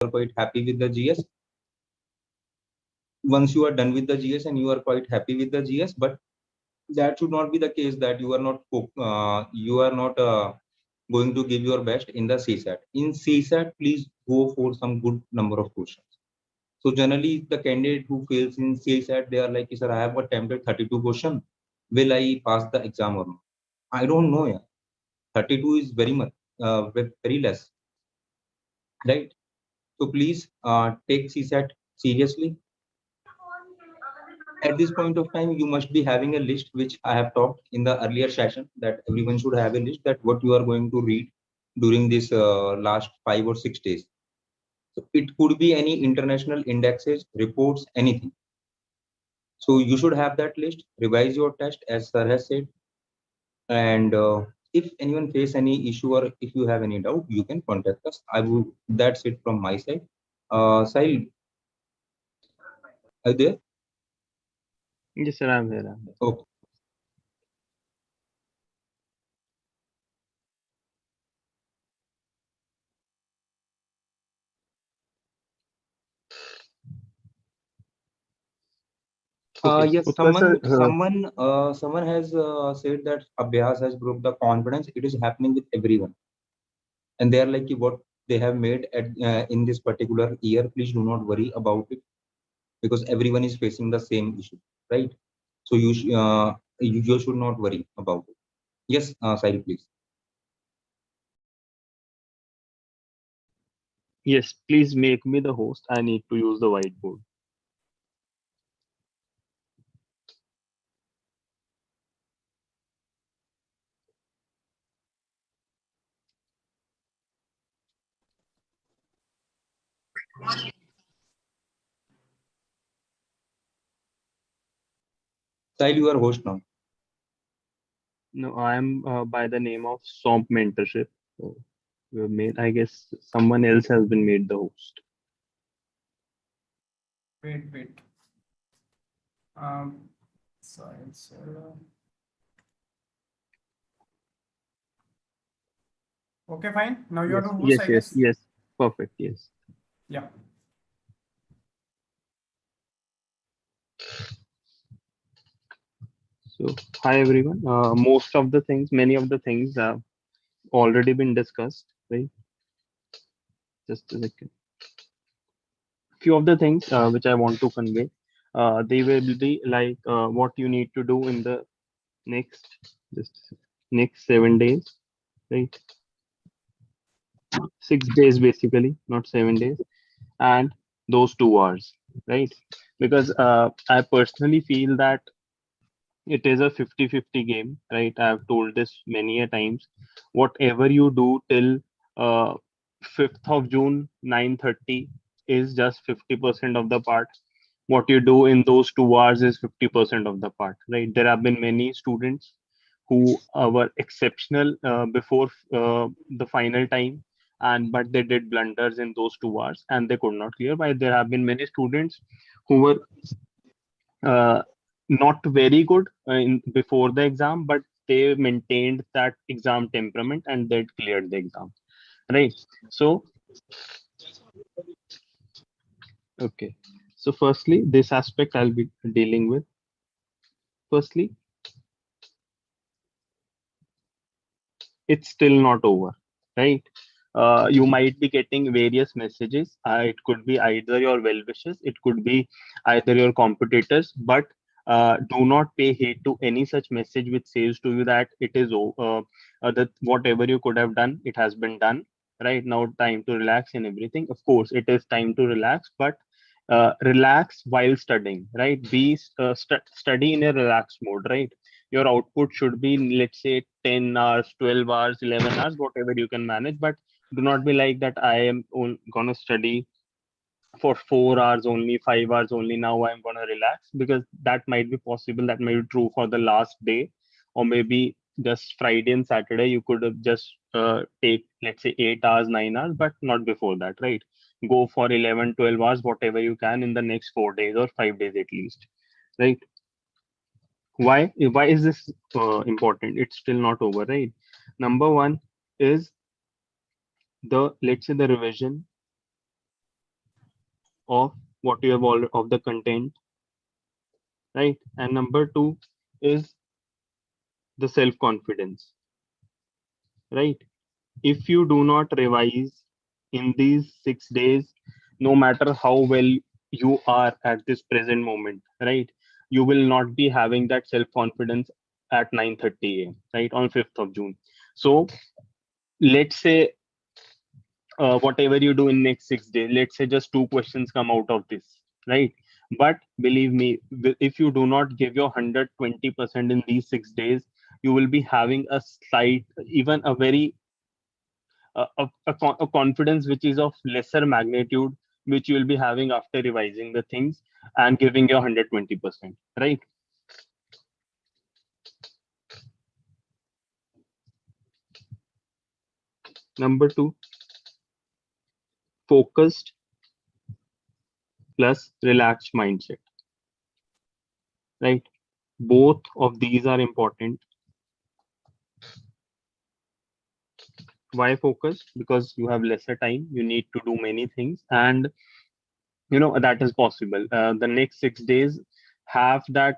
are quite happy with the GS. Once you are done with the GS and you are quite happy with the GS, but that should not be the case that you are not going to give your best in the CSAT. In CSAT, please go for some good number of questions. So generally, the candidate who fails in CSAT, they are like, sir, I have attempted 32 questions. Will I pass the exam or not? I don't know. Yeah. 32 is very much, very less, right? So please take CSAT seriously. At this point of time, you must be having a list, which I have talked in the earlier session, that everyone should have a list that what you are going to read during this last 5 or 6 days. So it could be any international indexes, reports, anything. So you should have that list, revise your test as sir has said. And if anyone face any issue or if you have any doubt, you can contact us. That's it from my side. Sahil, are you there? Yes, sir, I'm here. Okay. Yes, someone has said that Abhyas has broke the confidence. It is happening with everyone, and they are like what they have made at in this particular year. Please do not worry about it because everyone is facing the same issue, right? So you should not worry about it. Yes, Sahil, please. Yes, please make me the host. I need to use the whiteboard. Sahil, you are host now. No, I am by the name of Swamp Mentorship. So we have made, I guess someone else has been made the host. Wait. Sorry, sir. Okay, fine. Now you are the host, I guess. Yes. Perfect. Yes. Yeah. So, hi everyone. Many of the things have already been discussed, right? Just a second. Few of the things which I want to convey, they will be like what you need to do in the next just next 7 days, right? 6 days basically, not 7 days, and those 2 hours, right? Because I personally feel that it is a 50-50 game, right? I've told this many a times. Whatever you do till 5th of June 9:30 is just 50% of the part. What you do in those 2 hours is 50% of the part, right? There have been many students who were exceptional before the final time, and but they did blunders in those 2 hours and they could not clear. But there have been many students who were uh, not very good before the exam, but they maintained that exam temperament and they cleared the exam, right? So, okay. So, firstly, this aspect I'll be dealing with. Firstly, it's still not over, right? You might be getting various messages. It could be either your well wishes, it could be either your competitors, but do not pay heed to any such message which says to you that it is that whatever you could have done, it has been done. Right now, time to relax and everything. Of course, it is time to relax, but relax while studying. Right? Study in a relaxed mode. Right? Your output should be, let's say, 10 hours, 12 hours, 11 hours, whatever you can manage, but do not be like that I am gonna study for 4 hours only, 5 hours only, now I'm gonna relax, because that might be possible, that may be true for the last day, or maybe just Friday and Saturday you could have just take, let's say, 8 hours, 9 hours, but not before that, right? Go for 11, 12 hours, whatever you can in the next 4 days or 5 days at least, right? Why is this important? It's still not over, right? Number one is the, let's say, the revision of what you have all of the content, right? And number two is the self confidence, right? If you do not revise in these 6 days, no matter how well you are at this present moment, right, you will not be having that self confidence at 9:30 a.m., right, on 5th of June. So let's say whatever you do in next 6 days, let's say just two questions come out of this, right? But believe me, if you do not give your 120% in these 6 days, you will be having a slight, even a very a confidence which is of lesser magnitude, which you will be having after revising the things and giving your 120%, right? Number two, focused plus relaxed mindset, right? Both of these are important. Why focused? Because you have lesser time, you need to do many things, and that is possible. The next 6 days have that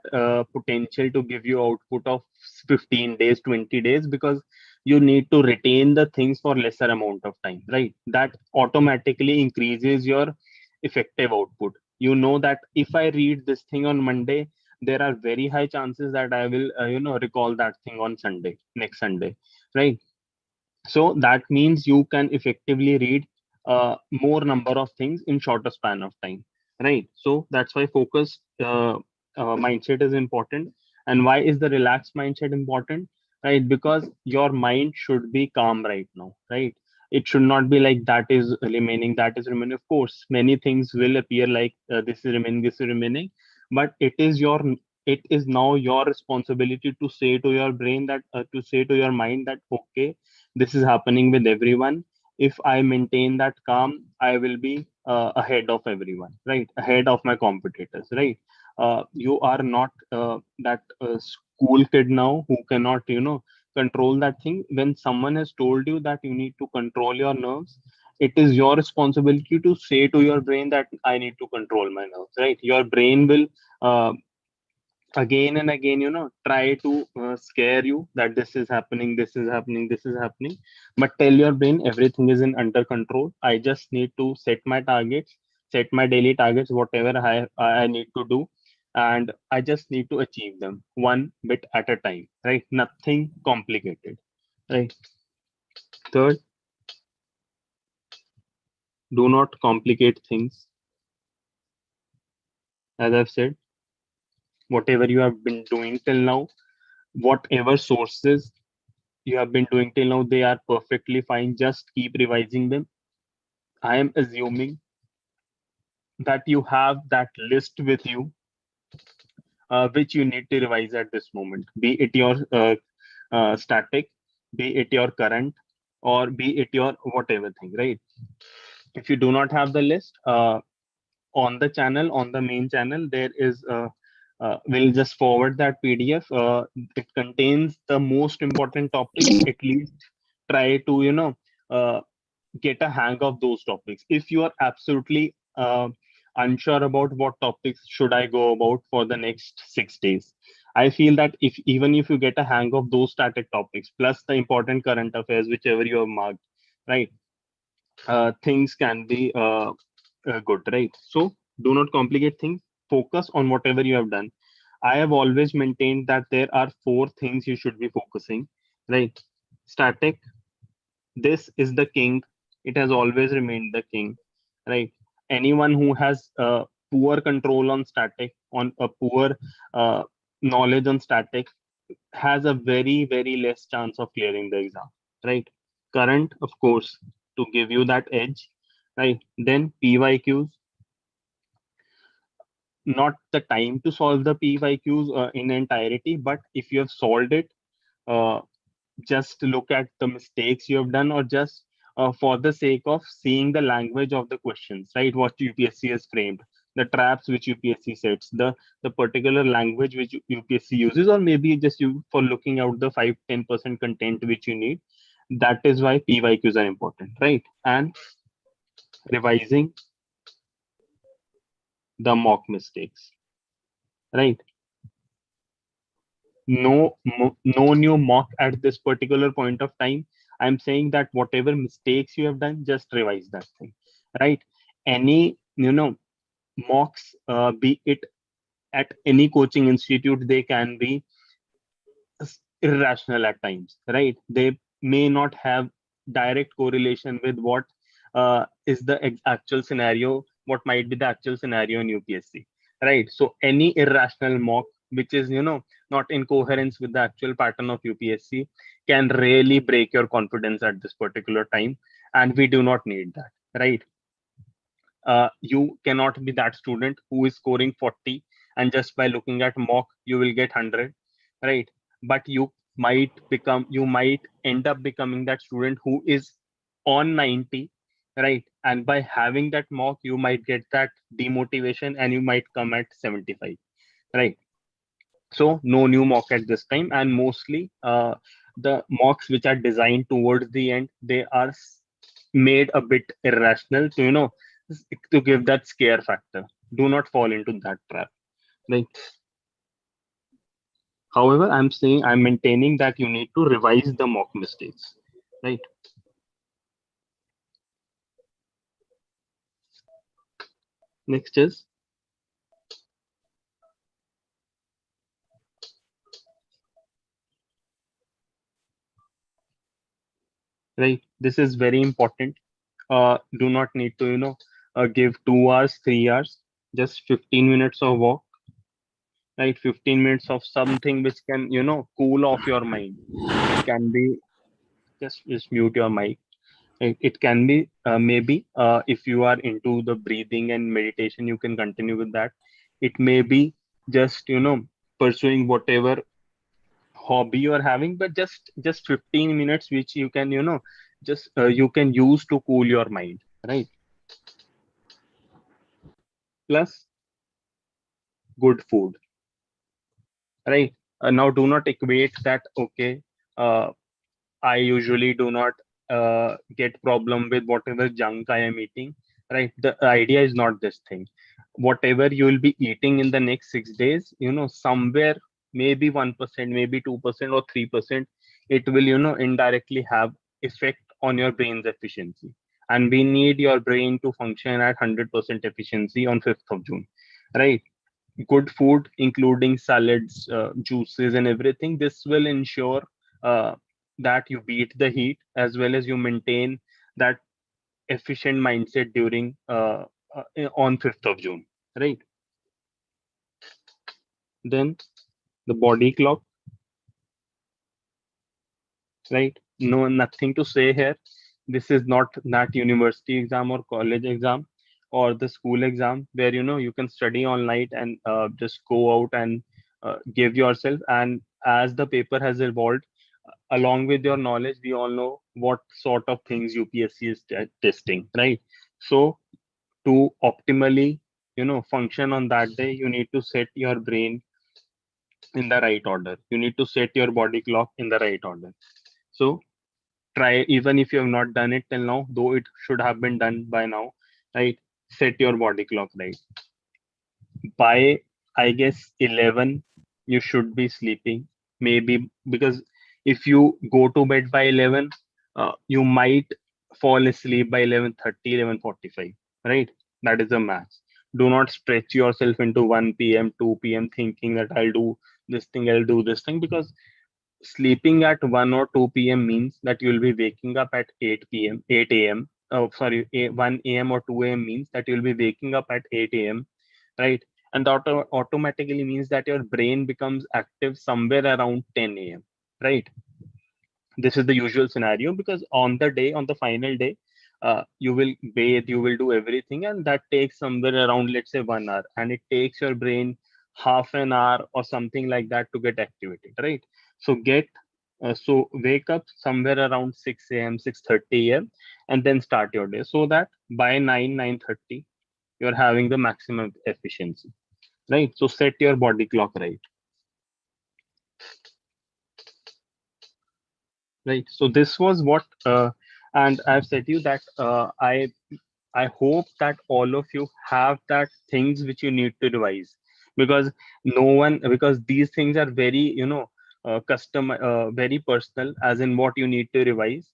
potential to give you output of 15 days, 20 days, because you need to retain the things for lesser amount of time, right? That automatically increases your effective output. You know that if I read this thing on Monday, there are very high chances that I will recall that thing on Sunday, next Sunday, right? So that means you can effectively read more number of things in shorter span of time, right? So that's why focus mindset is important. And why is the relaxed mindset important, right? Because your mind should be calm right now, right? It should not be like that is remaining, that is remaining. Of course many things will appear like this is remaining, this is remaining, but it is now your responsibility to say to your brain that to say to your mind that okay, this is happening with everyone. If I maintain that calm, I will be ahead of everyone, right? Ahead of my competitors, right? You are not that school kid now who cannot control that thing. When someone has told you that you need to control your nerves, it is your responsibility to say to your brain that I need to control my nerves, right? Your brain will uh, again and again try to scare you that this is happening, this is happening, this is happening. But tell your brain everything is in under control. I just need to set my targets, set my daily targets, whatever I need to do, and I just need to achieve them one bit at a time, right? Nothing complicated, right? Third, do not complicate things. As I've said, whatever you have been doing till now, whatever sources you have been doing till now, they are perfectly fine. Just keep revising them. I am assuming that you have that list with you, which you need to revise at this moment, be it your static, be it your current, or be it your whatever thing, right? If you do not have the list, on the channel, on the main channel, there is we'll just forward that PDF. It contains the most important topics. At least try to uh, get a hang of those topics. If you are absolutely unsure about what topics should I go about for the next 6 days, I feel that if even if you get a hang of those static topics plus the important current affairs, whichever you have marked, right, things can be good, right? So do not complicate things. Focus on whatever you have done. I have always maintained that there are four things you should be focusing, right? Static, this is the king. It has always remained the king, right? Anyone who has poor control on static, on a poor uh, knowledge on static, has a very very less chance of clearing the exam, right? Current, of course, to give you that edge, right? Then pyqs, not the time to solve the pyqs in entirety, but if you have solved it, uh, just look at the mistakes you have done, or just for the sake of seeing the language of the questions, right? What UPSC has framed, the traps which UPSC sets, the particular language which UPSC uses, or maybe just you for looking out the 5-10% content which you need. That is why PYQs are important, right? And revising the mock mistakes, right? No new mock at this particular point of time. I'm saying that whatever mistakes you have done, just revise that thing, right? Any mocks, be it at any coaching institute, they can be irrational at times, right? They may not have direct correlation with what is the actual scenario, what might be the actual scenario in UPSC, right? So any irrational mock, which is not in coherence with the actual pattern of UPSC, can really break your confidence at this particular time, and we do not need that, right? You cannot be that student who is scoring 40 and just by looking at mock you will get 100, right? But you might end up becoming that student who is on 90, right? And by having that mock you might get that demotivation and you might come at 75, right? So no new mock at this time, and mostly the mocks which are designed towards the end, they are made a bit irrational to to give that scare factor. Do not fall into that trap, right? However, I'm maintaining that you need to revise the mock mistakes, right? Next is right. This is very important. Do not need to give 2 hours, 3 hours, just 15 minutes of walk, right? 15 minutes of something which can cool off your mind. It can be just mute your mic. It can be maybe if you are into the breathing and meditation, you can continue with that. It may be just pursuing whatever hobby you're having, but just 15 minutes which you can just you can use to cool your mind, right? Plus good food, right? Now do not equate that, okay, I usually do not get problem with whatever junk I am eating, right? The idea is not this thing. Whatever you will be eating in the next 6 days, somewhere maybe 1%, maybe 2% or 3%, it will indirectly have effect on your brain's efficiency. And we need your brain to function at 100% efficiency on 5th of June, right? Good food, including salads, juices, and everything. This will ensure that you beat the heat as well as you maintain that efficient mindset during on 5th of June, right? Then the body clock, right? No, nothing to say here. This is not that university exam or college exam or the school exam where you can study all night and just go out and give yourself. And as the paper has evolved, along with your knowledge, we all know what sort of things UPSC is testing, right? So to optimally function on that day, you need to set your brain in the right order. You need to set your body clock in the right order. So try, even if you have not done it till now, though it should have been done by now, right? Set your body clock right. By, I guess, 11 you should be sleeping, maybe, because if you go to bed by 11, you might fall asleep by 11:30, 11:45, right? That is a max. Do not stretch yourself into 1 p.m., 2 p.m. thinking that I'll do this thing, because sleeping at 1 or 2 p.m. means that you'll be waking up at 8 p.m., 8 a.m. Oh, sorry, 1 a.m. or 2 a.m. means that you'll be waking up at 8 a.m., right? And that automatically means that your brain becomes active somewhere around 10 a.m., right? This is the usual scenario, because on the day, on the final day, you will bathe, you will do everything, and that takes somewhere around, let's say, 1 hour, and it takes your brain half an hour or something like that to get activated, right? So wake up somewhere around 6 a.m., 6:30 a.m., and then start your day, so that by 9:30 you're having the maximum efficiency, right? So set your body clock right. Right. So this was what, and I've said you that I hope that all of you have that things which you need to revise, because because these things are very, custom, very personal, as in what you need to revise.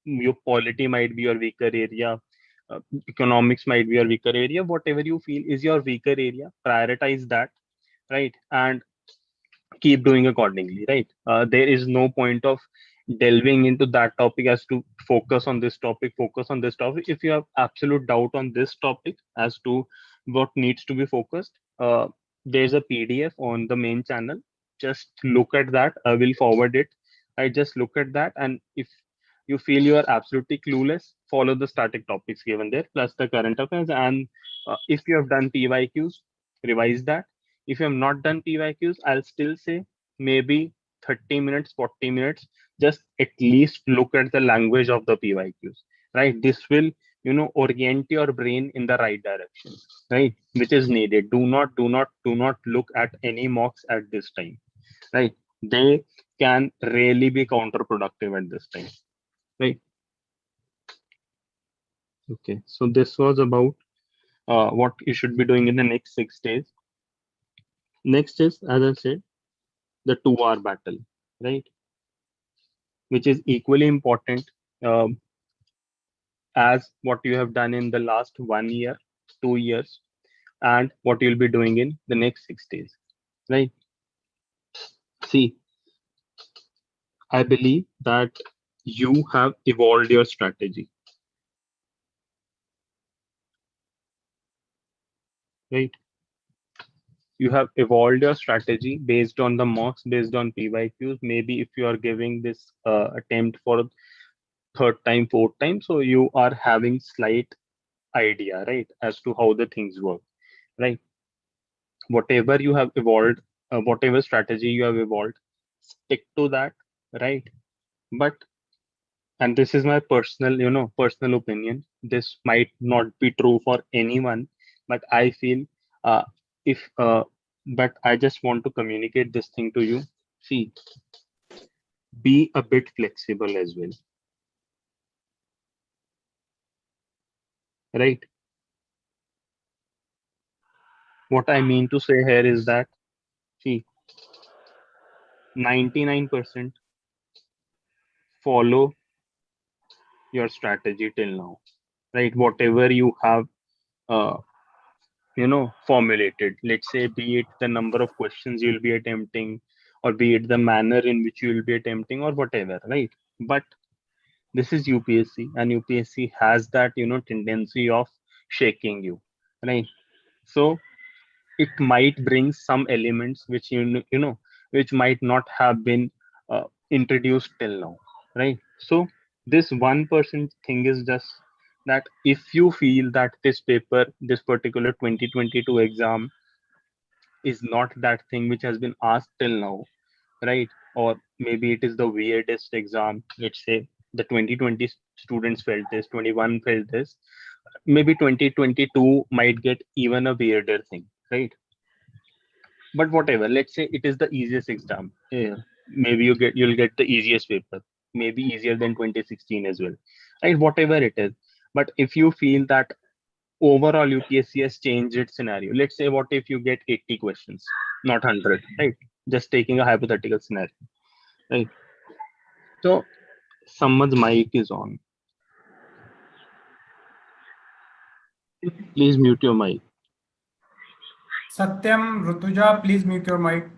Your polity might be your weaker area, economics might be your weaker area. Whatever you feel is your weaker area, prioritize that, right? And keep doing accordingly, right? There is no point of delving into that topic as to focus on this topic. If you have absolute doubt on this topic as to what needs to be focused, there's a PDF on the main channel. Just look at that. I will forward it. I just look at that, and if you feel you are absolutely clueless, follow the static topics given there plus the current affairs. And if you have done PYQs, revise that. If you have not done PYQs, I'll still say maybe 30 minutes, 40 minutes, just at least look at the language of the PYQs, right? This will, orient your brain in the right direction, right? Which is needed. Do not look at any mocks at this time, right? They can really be counterproductive at this time, right? Okay, so this was about what you should be doing in the next 6 days. Next is, as I said, the 2 hour battle, right? Which is equally important um, as what you have done in the last 1 year, 2 years, and what you'll be doing in the next 6 days, right? See, I believe that you have evolved your strategy, right? You have evolved your strategy based on the mocks, based on PYQs. Maybe if you are giving this attempt for third time, fourth time, so you are having slight idea, right, as to how the things work, right? Whatever you have evolved, whatever strategy you have evolved, stick to that, right? But, and this is my personal, personal opinion, this might not be true for anyone, but I feel, if but I just want to communicate this thing to you. See, be a bit flexible as well, right? What I mean to say here is that, see, 99% follow your strategy till now, right? Whatever you have uh, formulated, let's say, be it the number of questions you'll be attempting, or be it the manner in which you will be attempting, or whatever, right? But this is UPSC, and UPSC has that tendency of shaking you, right? So it might bring some elements which which might not have been introduced till now, right? So this 1% thing is just that if you feel that this paper, this particular 2022 exam is not that thing which has been asked till now, right? Or maybe it is the weirdest exam. Let's say the 2020 students felt this, 21 felt this, maybe 2022 might get even a weirder thing, right? But whatever, let's say it is the easiest exam. Yeah. Maybe you'll get the easiest paper, maybe easier than 2016 as well, right? Whatever it is. But if you feel that overall UPSC has changed its scenario, let's say what if you get 80 questions, not 100, right? Just taking a hypothetical scenario, right? So someone's mic is on. Please mute your mic. Satyam, Rutuja, please mute your mic.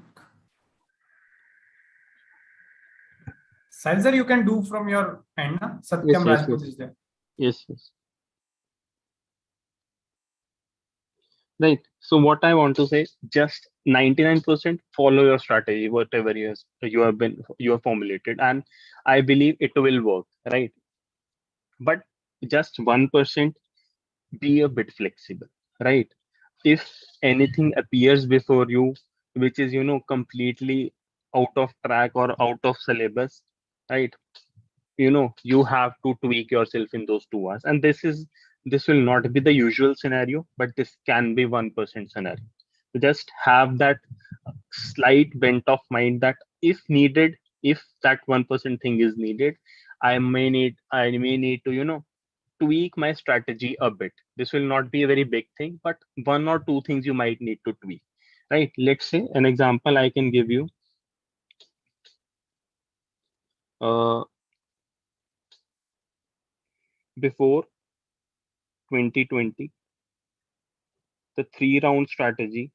Saizer, you can do from your end. Na? Satyam Rajput is there. Yes. Right. So what I want to say, just 99% follow your strategy, whatever you have formulated, and I believe it will work, right? But just 1%, be a bit flexible, right? If anything appears before you which is completely out of track or out of syllabus, right? You have to tweak yourself in those 2 hours, and this will not be the usual scenario, but this can be 1% scenario. Just have that slight bent of mind that if needed, if that 1% thing is needed, I may need to tweak my strategy a bit. This will not be a very big thing, but one or two things you might need to tweak, right? Let's say an example I can give you. Before 2020, the 3-round strategy,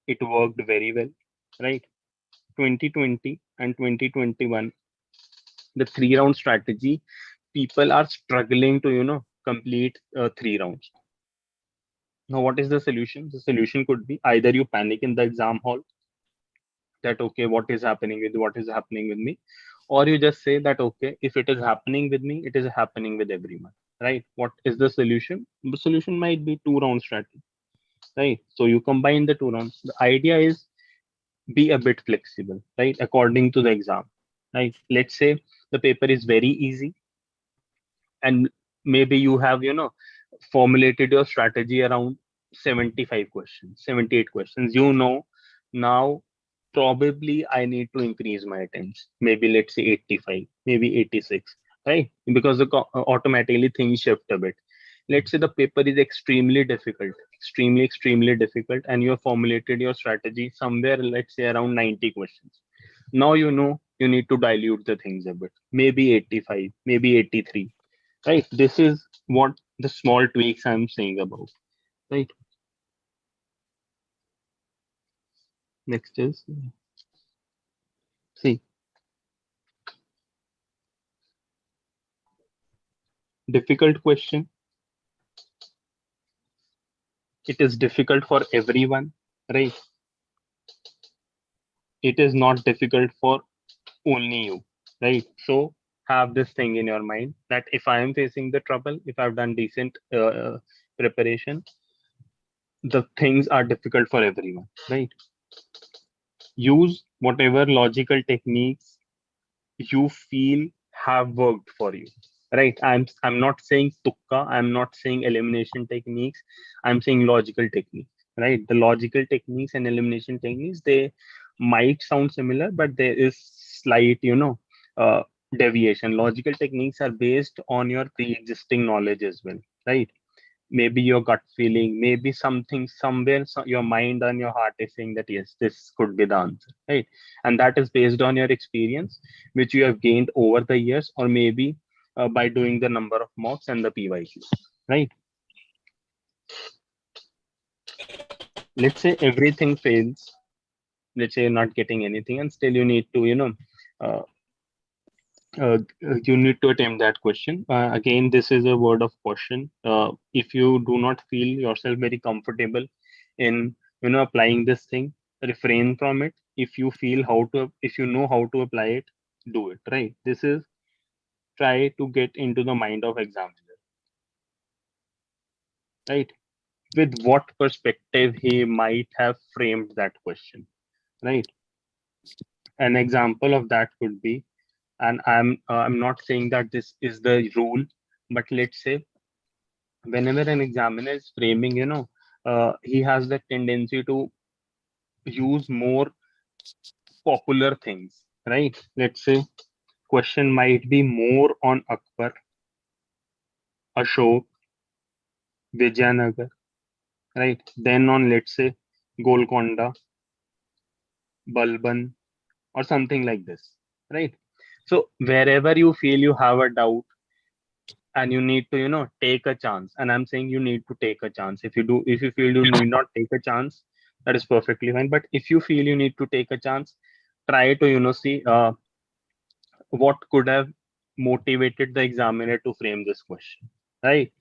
it worked very well, right? 2020 and 2021, the 3-round strategy, people are struggling to, complete 3 rounds. Now, what is the solution? The solution could be either you panic in the exam hall that, okay, what is happening with me? Or you just say that, okay, if it is happening with me, it is happening with everyone, right? What is the solution? The solution might be 2-round strategy, right? So you combine the 2 rounds. The idea is be a bit flexible, right? According to the exam, right? Let's say the paper is very easy, and maybe you have, formulated your strategy around 75 questions, 78 questions. Now probably I need to increase my attempts. Maybe let's say 85, maybe 86, right? Because automatically things shift a bit. Let's say the paper is extremely difficult, and you have formulated your strategy somewhere, let's say around 90 questions. Now you need to dilute the things a bit, maybe 85, maybe 83, right? This is what the small tweaks I'm saying about, right? Next is, see, difficult question. It is difficult for everyone, right? It is not difficult for only you, right? So have this thing in your mind that if I am facing the trouble, if I've done decent preparation, the things are difficult for everyone, right? Use whatever logical techniques you feel have worked for you, right? I'm not saying tukka, I'm not saying elimination techniques, I'm saying logical techniques, right? The logical techniques and elimination techniques, they might sound similar, but there is slight, uh, deviation. Logical techniques are based on your pre-existing knowledge as well, right? Maybe your gut feeling, maybe something somewhere, your mind and your heart is saying that yes, this could be the answer, right? And that is based on your experience, which you have gained over the years, or maybe by doing the number of mocks and the PYQs, right? Let's say everything fails. Let's say you're not getting anything, and still you need to, uh, you need to attempt that question. Again, this is a word of caution. If you do not feel yourself very comfortable in, applying this thing, refrain from it. If you know how to apply it, do it, right? This is try to get into the mind of examiner, right? With what perspective he might have framed that question, right? An example of that could be, and I'm not saying that this is the rule, but let's say whenever an examiner is framing, he has the tendency to use more popular things, right? Let's say question might be more on Akbar, Ashok, Vijayanagar, right? Then on, let's say, Golconda, Balban, or something like this, right? So wherever you feel you have a doubt and you need to, take a chance, and I'm saying you need to take a chance. If you feel you need not take a chance, that is perfectly fine. But if you feel you need to take a chance, try to, see what could have motivated the examiner to frame this question, right?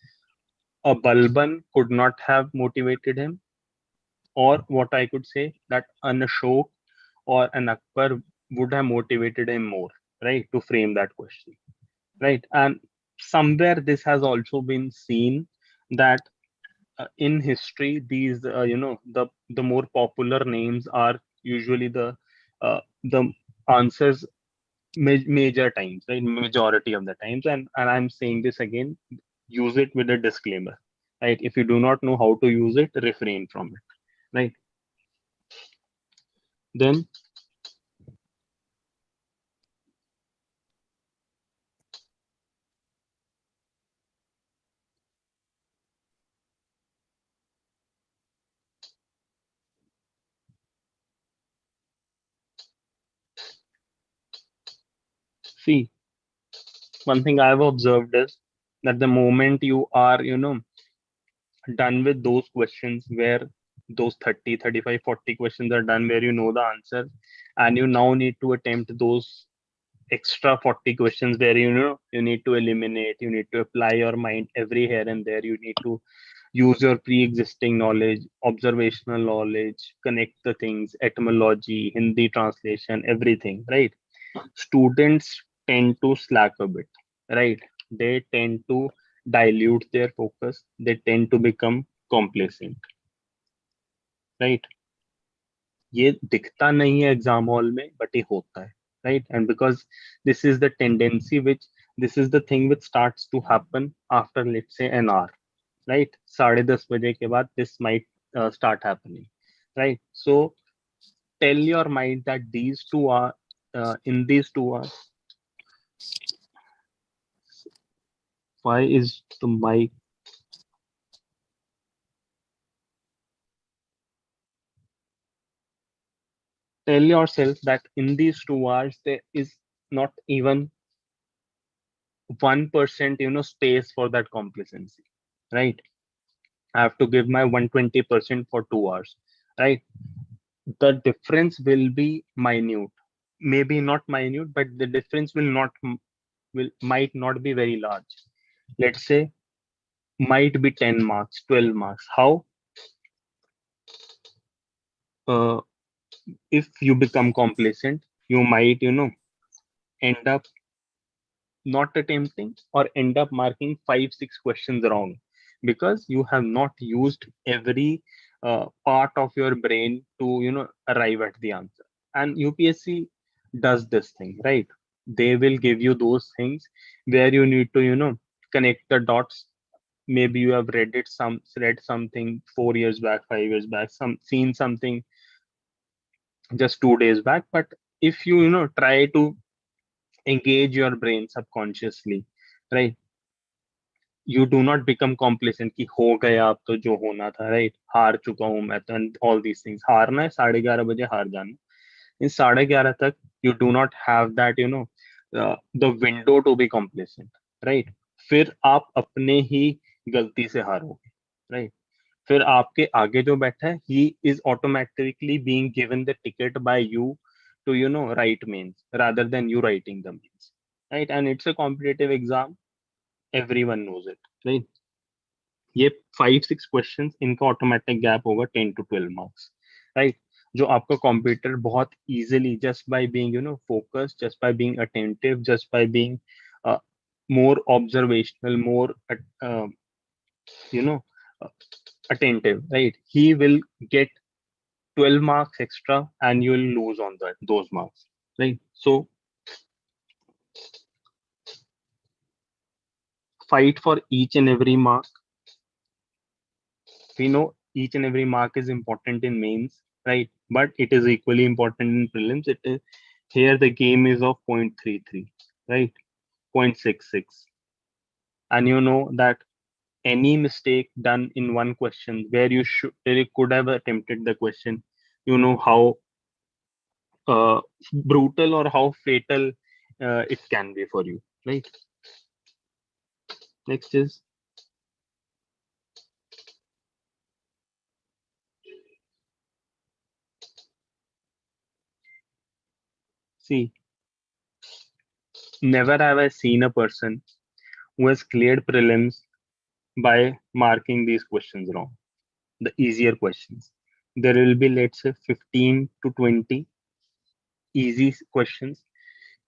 A Balban could not have motivated him, or what I could say that an Ashok or an Akbar would have motivated him more, right, to frame that question, right? And somewhere this has also been seen that in history, these the more popular names are usually the answers major times, right? Majority of the times, and I'm saying this again, use it with a disclaimer, right? If you do not know how to use it, refrain from it, right? Then See, one thing I've observed is that the moment you are, done with those questions where those 30, 35, 40 questions are done where you know the answer, and you now need to attempt those extra 40 questions where you need to eliminate, you need to apply your mind every here and there, you need to use your pre-existing knowledge, observational knowledge, connect the things, etymology, Hindi translation, everything, right? Students tend to slack a bit, right? They tend to dilute their focus, they tend to become complacent, right? ये दिखता नहीं है exam hall में but ये होता है, right? And because this is the tendency which this is the thing which starts to happen after, let's say, an hour, right? 10:30 बजे के बाद this might start happening, right? So tell your mind that these two are in these 2 hours. Why is the mic? Tell yourself that in these 2 hours there is not even 1% space for that complacency, right? I have to give my 120% for 2 hours, right? The difference will be minute, maybe not minute, but the difference will not will might not be very large. Let's say might be 10 marks, 12 marks. How? uh, if you become complacent, you might end up not attempting or end up marking 5 6 questions wrong because you have not used every part of your brain to arrive at the answer. And UPSC does this thing, right? They will give you those things where you need to connect the dots. Maybe you have read something 4 years back, 5 years back, seen something just 2 days back, but if you try to engage your brain subconsciously, right? You do not become complacent कि हो गया अब तो जो होना था, right? हार चुका हूं मैं तो, and all these things. हारना है 11:30 बजे हार जाना, इन 11:30 तक you do not have that the window to be complacent, right? फिर आप अपने ही गलती से हारोगे, right? फिर आपके आगे जो बैठा है he is automatically being given the ticket by you to write mains rather than you writing the mains, right? And it's a competitive exam, everyone knows it, right? ये 5 6 क्वेश्चंस इनका ऑटोमेटिक गैप होगा 10 to 12 marks, right? जो आपका computer बहुत easily just by being focus, just by being attentive, just by being more observational, more you know attentive, right? He will get 12 marks extra and you will lose on those marks, right? So fight for each and every mark. We know each and every mark is important in mains, right? But it is equally important in prelims. It is here the game is of 0.33, right? 0.66. And you know that any mistake done in one question where you could have attempted the question, you know how brutal or how fatal it can be for you, right? Next is, see, never have I seen a person who has cleared prelims by marking these questions wrong, the easier questions. There will be, let's say, 15 to 20 easy questions.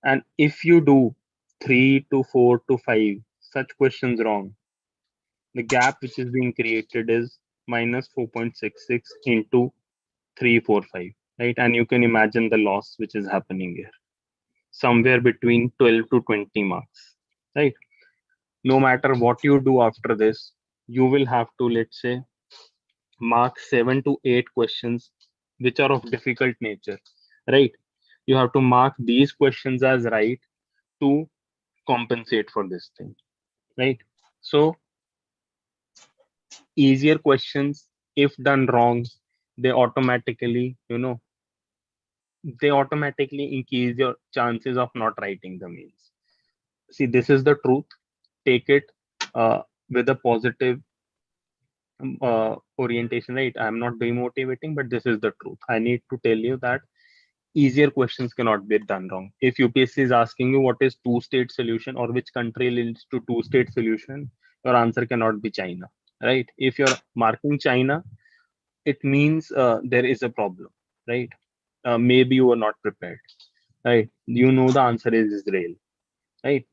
And if you do 3 to 4 to 5 such questions wrong, the gap which is being created is minus 4.66 into 345, right? And you can imagine the loss which is happening here, somewhere between 12 to 20 marks, right? No matter what you do after this, you will have to, let's say, mark 7 to 8 questions which are of difficult nature, right? You have to mark these questions as right to compensate for this thing, right? So easier questions, if done wrong, they automatically they automatically increase your chances of not writing the mains. See, this is the truth. Take it with a positive orientation, right? I'm not demotivating, but this is the truth. I need to tell you that easier questions cannot be done wrong. If UPSC is asking you what is two-state solution or which country leads to two-state solution, your answer cannot be China, right? If you're marking China, it means there is a problem, right? Maybe you are not prepared, right? You know the answer is Israel, right?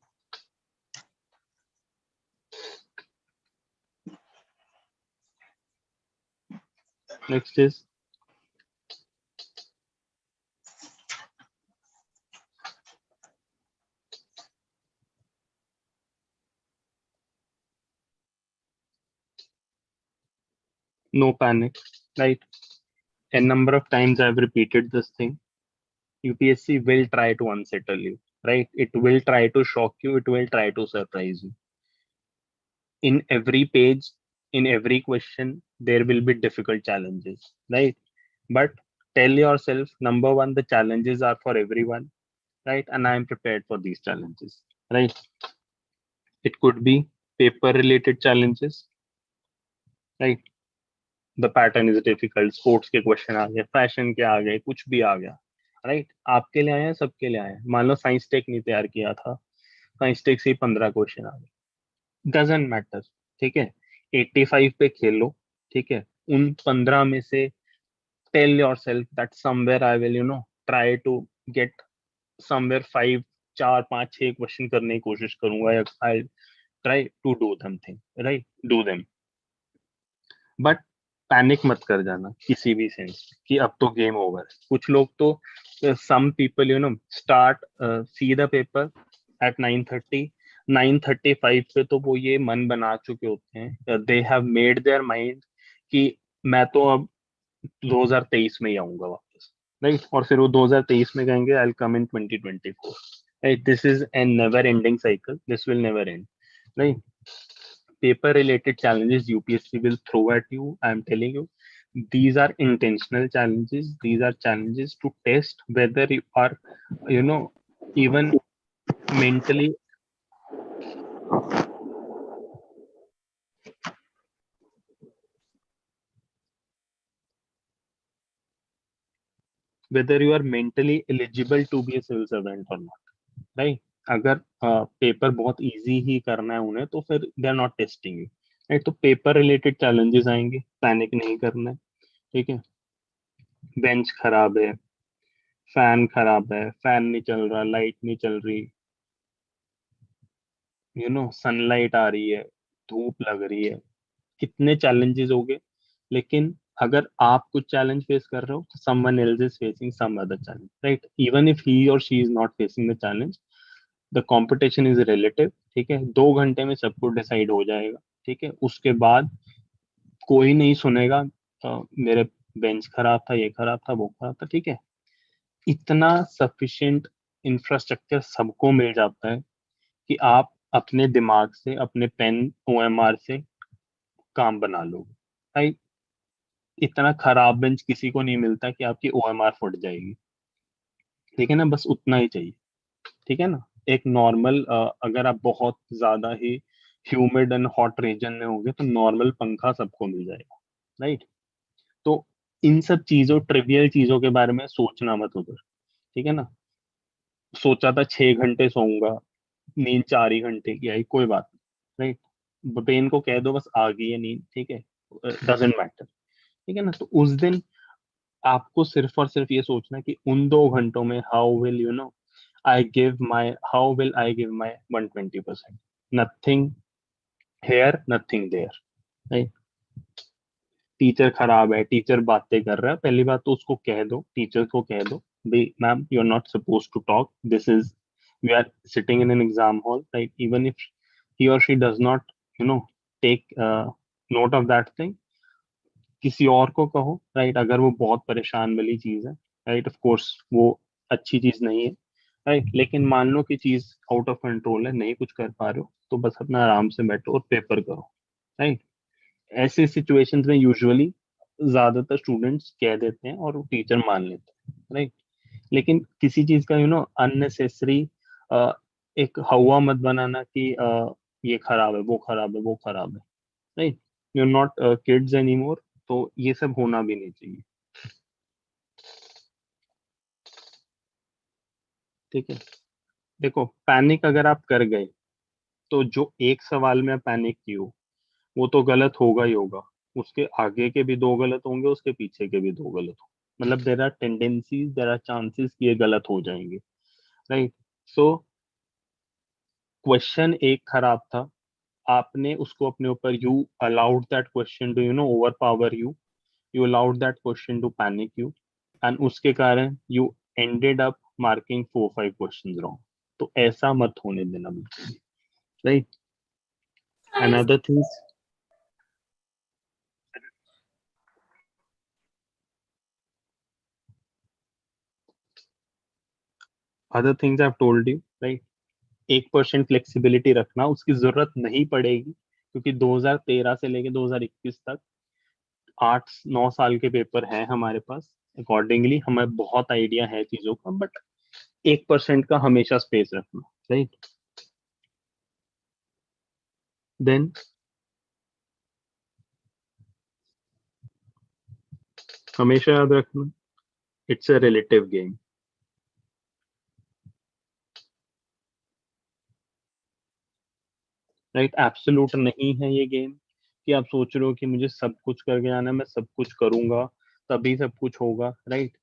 Next is no panic, right? A number of times I've repeated this thing. UPSC will try to unsettle you, right? It will try to shock you. It will try to surprise you. In every page, in every question, there will be difficult challenges, right? But tell yourself, number one, the challenges are for everyone, right? And I am prepared for these challenges, right? It could be paper related challenges, right? The pattern is difficult, sports के question आ गए, fashion के आ गए, कुछ भी आ गया, right? आपके लिए आए हैं, सबके लिए आए हैं। मान लो साइंस टेक नहीं तैयार किया था, साइंस टेक से ही 15 क्वेश्चन आ गए, डजेंट मैटर, ठीक है? 85 पे खेलो, ठीक है? उन 15 में से tell yourself that somewhere I will try to get somewhere 5 4 5 6 question करने की कोशिश करूंगा, I try to do something, right? Do them, but panic मत कर जाना किसी भी सेंस कि अब तो गेम ओवर। कुछ लोग तो some people start see the paper at 9:30, 9:35 पे तो वो ये मन बना चुके होते हैं, they have made their mind कि मैं तो अब 2023 में ही आऊंगा वापस, राइट? और फिर वो 2023 में कहेंगे I will come in 2024, right? This is an never ending cycle, this will never and, right? Paper related challenges UPSC will throw at you, I'm telling you, these are intentional challenges. These are challenges to test whether you are even mentally, whether you are mentally eligible to be a civil servant or not, right? अगर paper बहुत easy ही करना है उन्हें तो फिर they are not testing you, right? तो paper related challenges आएंगे, पैनिक नहीं करना है, ठीक है? बेंच खराब है, फैन खराब है, फैन नहीं चल रहा, लाइट नहीं चल रही, सनलाइट आ रही है, धूप लग रही है, कितने चैलेंजेस हो गए। लेकिन अगर आप कुछ चैलेंज फेस कर रहे हो तो someone else is facing some other challenge, right? Even if he और she is not facing the challenge, the competition is relative, ठीक है? 2 घंटे में सब कुछ डिसाइड हो जाएगा, ठीक है? उसके बाद कोई नहीं सुनेगा मेरे बेंच खराब था, ये खराब था, वो खराब था, ठीक है? इतना सफिशिएंट इंफ्रास्ट्रक्चर सबको मिल जाता है कि आप अपने दिमाग से, अपने पेन ओएमआर से काम बना लोगे, राइट? इतना खराब बेंच किसी को नहीं मिलता कि आपकी ओएमआर फट जाएगी, ठीक है ना? बस उतना ही चाहिए, ठीक है ना? एक नॉर्मल, अगर आप बहुत ज्यादा ही ह्यूमिड एंड हॉट रीजन में होंगे तो नॉर्मल पंखा सबको मिल जाएगा, राइट? तो इन सब चीजों, ट्रिवियल चीजों के बारे में सोचना मत उधर, ठीक है ना? सोचा था 6 घंटे सोऊंगा, नींद 4 ही घंटे की आई, कोई बात नहीं, राइट? ब्रेन को कह दो बस आ गई है नींद, ठीक है? डजेंट मैटर, ठीक है ना? तो उस दिन आपको सिर्फ और सिर्फ ये सोचना कि उन 2 घंटों में how will I give my 120%, nothing here nothing there, right? Teacher खराब है, टीचर बातें कर रहा है, पहली बात तो उसको कह दो, टीचर को कह दो, भाई ma'am you are not suppose to talk, this is, we are sitting in an exam hall, right? Even if he or she does not take note of that thing, किसी और को कहो, राइट? अगर वो बहुत परेशान वाली चीज है, राइट, ऑफ कोर्स वो अच्छी चीज नहीं है, राइट? लेकिन मान लो कि चीज आउट ऑफ कंट्रोल है, नहीं कुछ कर पा रहे हो, तो बस अपना आराम से बैठो और पेपर करो, राइट? ऐसे सिचुएशंस में यूजुअली ज्यादातर स्टूडेंट्स कह देते हैं और टीचर मान लेते हैं, राइट? लेकिन किसी चीज का अननेसेसरी एक हवा मत बनाना कि ये खराब है, वो खराब है, वो खराब है, right? You are not kids any more, तो ये सब होना भी नहीं चाहिए, ठीक है? देखो, पैनिक अगर आप कर गए तो जो एक सवाल में पैनिक की हो वो तो गलत होगा ही होगा, उसके आगे के भी दो गलत होंगे, उसके पीछे के भी दो गलत होंगे, मतलब there are tendencies, there are chances कि ये गलत हो जाएंगे, राइट? सो क्वेश्चन एक खराब था, आपने उसको अपने ऊपर, you allowed that question to overpower you, you allowed that question to panic you, and उसके कारण you ended up marking 4-5 question wrong. तो ऐसा मत होने देना बिल्कुल, right? And other things, other things I have told you, right? 1% flexibility रखना, उसकी जरूरत नहीं पड़ेगी, क्योंकि 2013 से लेके 2021 तक 8-9 साल के पेपर हैं हमारे पास। अकॉर्डिंगली हमें बहुत आइडिया है चीजों का, बट 1% का हमेशा स्पेस रखना, राइट? देन हमेशा याद रखना, it's a relative game, right? Absolute नहीं है ये गेम कि आप सोच रहे हो कि मुझे सब कुछ करके आना है, मैं सब कुछ करूंगा तभी सब कुछ होगा, राइट?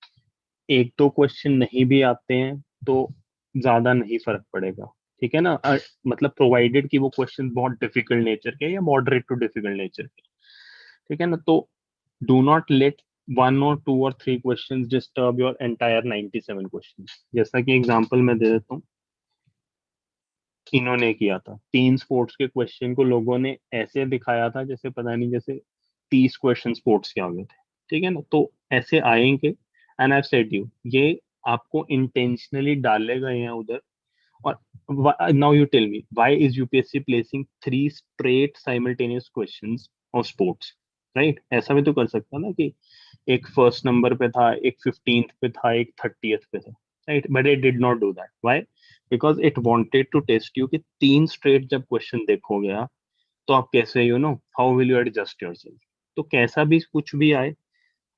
एक दो क्वेश्चन नहीं भी आते हैं तो ज्यादा नहीं फर्क पड़ेगा, ठीक है ना? मतलब प्रोवाइडेड कि वो क्वेश्चन बहुत डिफिकल्ट नेचर के या मॉडरेट टू डिफिकल्ट नेचर के, ठीक है ना? तो do not let 1 or 2 or 3 questions disturb your entire 97 question. जैसा कि एग्जांपल मैं दे देता हूँ, इन्होंने किया था 3 स्पोर्ट्स के क्वेश्चन को, लोगों ने ऐसे दिखाया था जैसे पता नहीं, जैसे 30 क्वेश्चन स्पोर्ट्स के आ गए थे, ठीक है ना? तो ऐसे आएंगे, एंड आई सेड यू, ये आपको इंटेंशनली डालेगा यहाँ उधर। और now you tell me, why is UPSC placing 3 straight simultaneous questions of sports, right? ऐसा भी तो कर सकता ना कि एक फर्स्ट नंबर पे था, एक 15th पे था, एक 30th पे था, right? But it did not do that, why? Because it wanted to test you कि 3 स्ट्रेट जब क्वेश्चन देखोगे आप, तो आप कैसे, how will you adjust yourself. तो कैसा भी कुछ भी आए,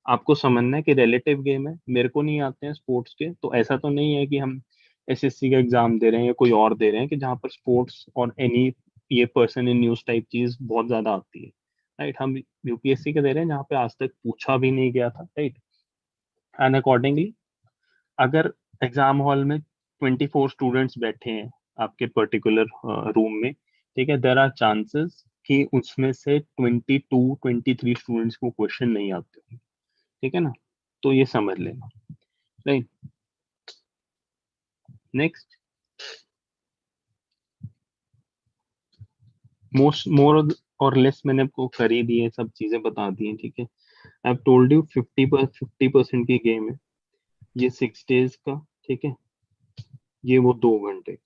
आपको समझना है कि रिलेटिव गेम है, मेरे को नहीं आते हैं स्पोर्ट्स के, तो ऐसा तो नहीं है कि हम एसएससी का एग्जाम दे रहे हैं या कोई और दे रहे हैं कि जहाँ पर स्पोर्ट्स और एनी ये पर्सन इन न्यूज टाइप चीज बहुत ज्यादा आती है, राइट? हम यूपीएससी के दे रहे हैं जहाँ पे आज तक पूछा भी नहीं गया था, राइट? एंड अकॉर्डिंगली, अगर एग्जाम हॉल में 24 स्टूडेंट्स बैठे हैं आपके पर्टिकुलर रूम में, ठीक है, देर आर चांसेस कि उसमें से 22-23 स्टूडेंट्स को क्वेश्चन नहीं आते, ठीक है ना? तो ये समझ लेना, राइट? नेक्स्ट, मोस्ट मोर और लेस मैंने आपको कर ही दी है, सब चीजें बता दी हैं, ठीक है? आई हैव टोल्ड यू 50% की गेम है ये, 6 डेज का, ठीक है? ये वो 2 घंटे,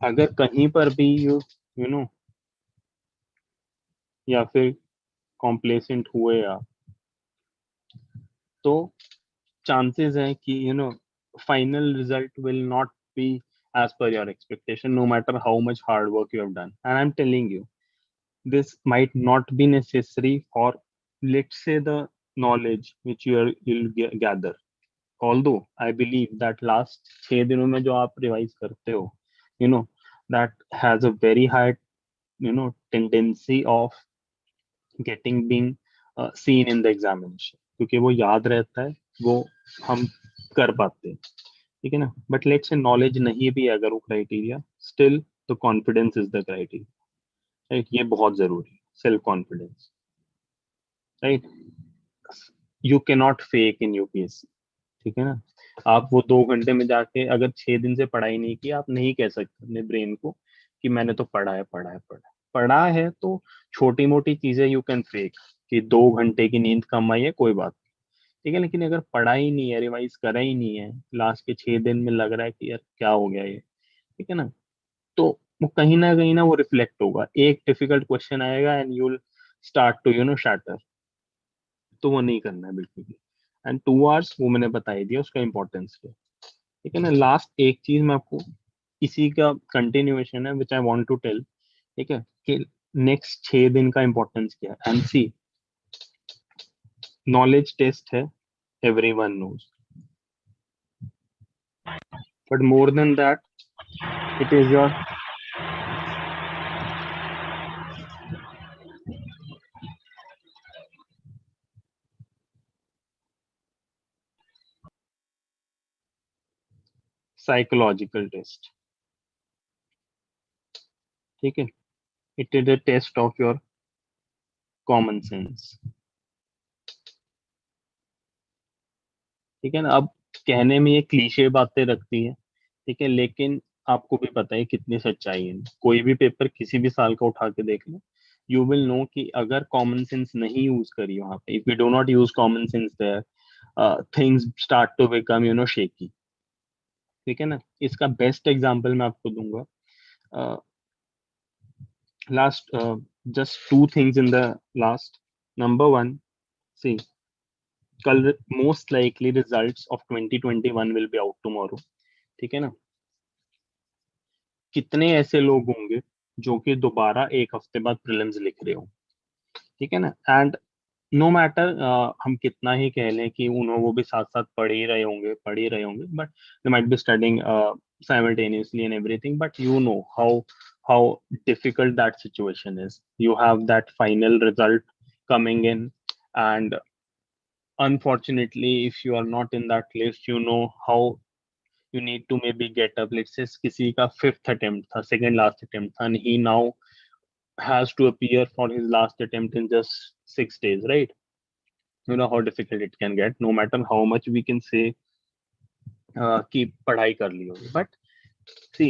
अगर कहीं पर भी यू यू नो या फिर कॉम्प्लेसेंट हुए आप, तो chances है कि final result will not be as per your expectation, no matter how much hard work you have done. And I'm telling you, this might not be necessary for, let's say, the knowledge which you'll gather. Although I believe that last 6 दिनों में जो आप revise करते हो, you know that has a very high tendency of getting being seen in the examination, क्योंकि वो याद रहता है, वो हम कर पाते हैं, ठीक है ना? बट लेट्स से नॉलेज नहीं भी है अगर वो criteria, still the confidence is the criteria, right? ये बहुत जरूरी है, self confidence, right? You can not fake in UPSC, ठीक है ना? आप वो 2 घंटे में जाके अगर 6 दिन से पढ़ाई नहीं की, आप नहीं कह सकते अपने ब्रेन को कि मैंने तो पढ़ा है, पढ़ा है, पढ़ा है। पढ़ा है तो छोटी मोटी चीजें यू कैन फेक, कि 2 घंटे की नींद कम आई है, कोई बात नहीं, ठीक है? लेकिन अगर पढ़ा ही नहीं है, रिवाइज करा ही नहीं है, लास्ट के 6 दिन में लग रहा है कि यार क्या हो गया ये, ठीक है ना? तो वो कहीं ना वो रिफ्लेक्ट होगा, एक डिफिकल्ट क्वेश्चन आएगा and you will start to shatter. तो वो नहीं करना है बिल्कुल भी। एंड 2 hours वो मैंने बता ही दिया उसका इंपॉर्टेंस पे, ठीक है ना। लास्ट एक चीज मैं आपको इसी का कंटिन्यूएशन है विच आई वांट टू टेल, ठीक है, कि नेक्स्ट 6 दिन का इंपॉर्टेंस क्या है। एंड सी, नॉलेज टेस्ट है, everyone knows, but more than that it is your psychological test, ठीक है। It is a test of your common sense, ठीक है ना। अब कहने में ये क्लीशे बातें रखती है, ठीक है, लेकिन आपको भी पता है कितनी सच्चाई है। कोई भी पेपर किसी भी साल का उठा के देख लो, यू विल नो कि अगर कॉमन सेंस नहीं यूज करी वहां पे, if you do not use common sense there, things start to become shaky, ठीक है ना। इसका बेस्ट एग्जांपल मैं आपको दूंगा। Last just 2 things in the last. Number 1, see, कल most likely results of 2021 will be out tomorrow, ठीक है ना। कितने ऐसे लोग होंगे जो कि दोबारा एक हफ्ते बाद प्रीलिम्स लिख रहे हो, ठीक है ना। एंड नो मैटर हम कितना ही कह लें कि उन्होंने वो भी साथ साथ पढ़ ही रहे होंगे, but they might be studying simultaneously and everything, but you know how difficult that situation is. You have that final result coming in, and unfortunately if you are not in that list, you know how you need to maybe get up. Let's say किसी का 5th attempt था, second last attempt था, and he now has to appear for his last attempt in just 6 days, right? You know how difficult it can get, no matter how much we can say कि पढ़ाई कर ली होगी, but सी,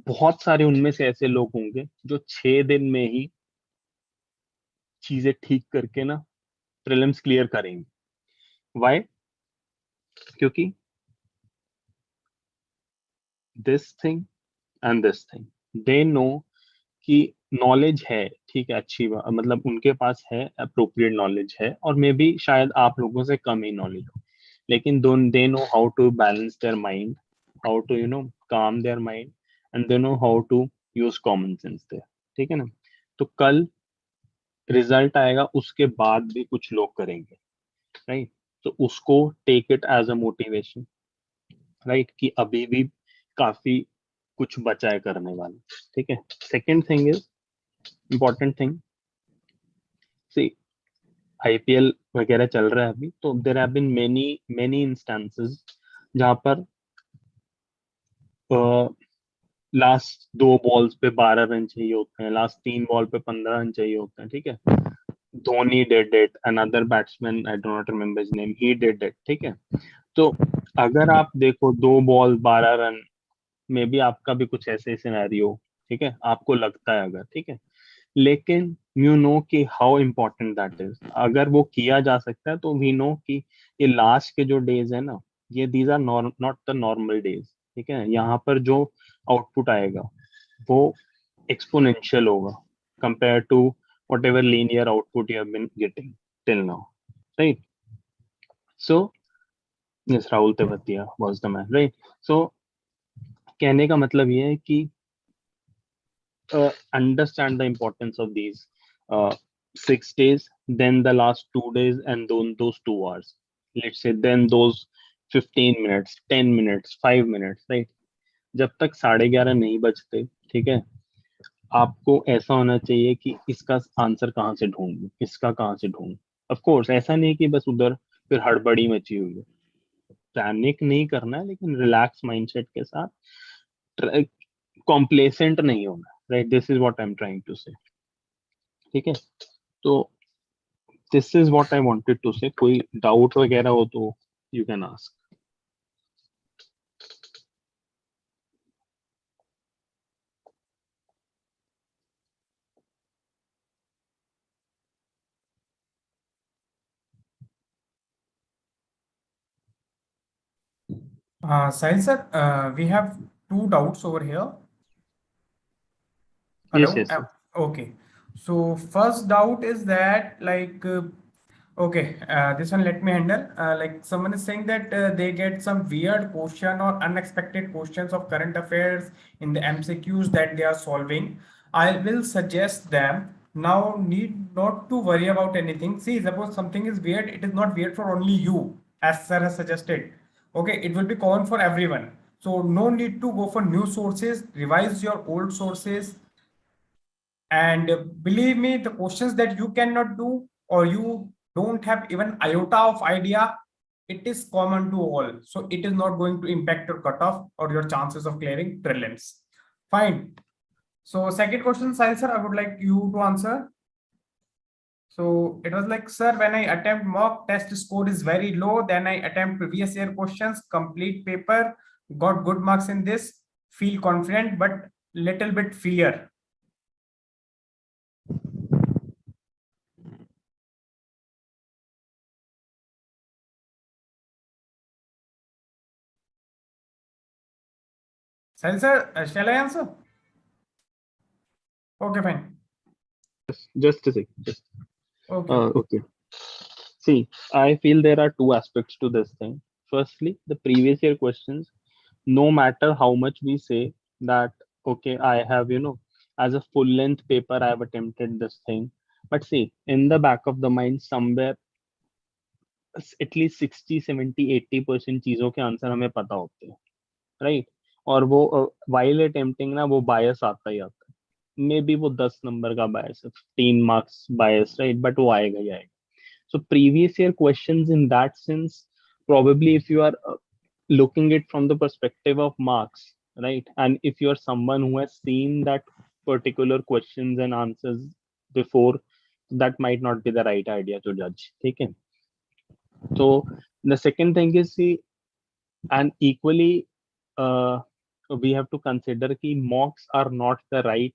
बहुत सारे उनमें से ऐसे लोग होंगे जो 6 दिन में ही चीजें ठीक करके ना प्रीलिम्स क्लियर करेंगे। वाई? क्योंकि this thing and this thing, they know कि नॉलेज है, ठीक है, अच्छी बात, मतलब उनके पास है, अप्रोप्रिएट नॉलेज है, और मे बी शायद आप लोगों से कम ही नॉलेज हो, लेकिन they know how to balance their mind, how to calm their mind, and they know how to use common sense their, ठीक है ना। तो कल रिजल्ट आएगा, उसके बाद भी कुछ लोग करेंगे, राइट। तो उसको take it as a motivation, right, कि अभी भी काफी कुछ बचा है करने वाला, ठीक है। Second thing is important thing, see, IPL वगैरह चल रहा है अभी, तो there have been many many instances जहां पर लास्ट 2 बॉल्स पे 12 रन चाहिए होते हैं, लास्ट 3 बॉल पे 15 रन चाहिए होते हैं, ठीक है। Dhoni did it, another batsman, I do not remember his name, he did it, ठीक है। तो अगर आप देखो 2 बॉल 12 रन, मे बी आपका भी कुछ ऐसे सिनेरियो, ठीक है, आपको लगता है अगर, ठीक है, लेकिन यू नो कि हाउ इम्पोर्टेंट दैट इज। अगर वो किया जा सकता है तो वी नो कि ये लास्ट के जो डेज है ना, ये these are not the normal days, ठीक है। यहाँ पर जो आउटपुट आएगा वो एक्सपोनेंशियल होगा compare to whatever linear output you have been getting till now, right. So yes, Rahul Tewatia was the man, right. So कहने का मतलब ये है कि understand the importance of these 6 days, then the last 2 days, and then those 2 hours. Let's say then those 15 minutes, 10 minutes, 5 minutes, right? जब तक 11:30 नहीं बजते, ठीक है, आपको ऐसा होना चाहिए कि इसका आंसर कहाँ से ढूंढूं, इसका कहाँ से ढूंढूं। ऑफ कोर्स ऐसा नहीं कि बस उधर फिर हड़बड़ी मची हुई है, पैनिक नहीं करना है, लेकिन रिलैक्स माइंडसेट के साथ, कॉम्प्लेसेंट नहीं होना, right. This is what I am trying to say, ठीक है। तो this is what I wanted to say. कोई डाउट वगैरह हो तो you can ask. Sahil sir, we have two doubts over here. yes Hello? yes yes Okay. So first doubt is that Okay, this one let me handle. Like someone is saying that they get some weird question or unexpected questions of current affairs in the MCQs that they are solving. I will suggest them now need not to worry about anything. See, suppose something is weird, it is not weird for only you, as sir has suggested. Okay, it will be common for everyone. So no need to go for new sources, revise your old sources, and believe me, the questions that you cannot do or you don't have even iota of idea, it is common to all. So it is not going to impact your cutoff or your chances of clearing prelims. Fine. So second question, Sahil sir, I would like you to answer. So it was like, sir, when I attempt mock test score is very low, then I attempt previous year questions, complete paper, got good marks in this, feel confident, but little bit fear. Sahil sir, shall I answer? Okay, fine. Just a second. Okay. Okay. See, I feel there are two aspects to this thing. Firstly, the previous year questions, no matter how much we say that, okay, I have, as a full length paper, I have attempted this thing. But see, in the back of the mind, somewhere, at least 60, 70, 80% चीजों के answer हमें पता होते हैं, right? और वो while attempting ना वो बायस आता ही आता है, मे बी वो 10 नंबर का बायस है, 15 मार्क्स बायस, राइट? बट वो आएगा ही आएगा. So previous year questions in that sense, probably if you are looking it from the perspective of marks, right? And if you are someone who has seen that particular questions and answers before, that might not be the right idea to judge. Okay. So the second thing is, see, and equally, we have to consider that mocks are not the right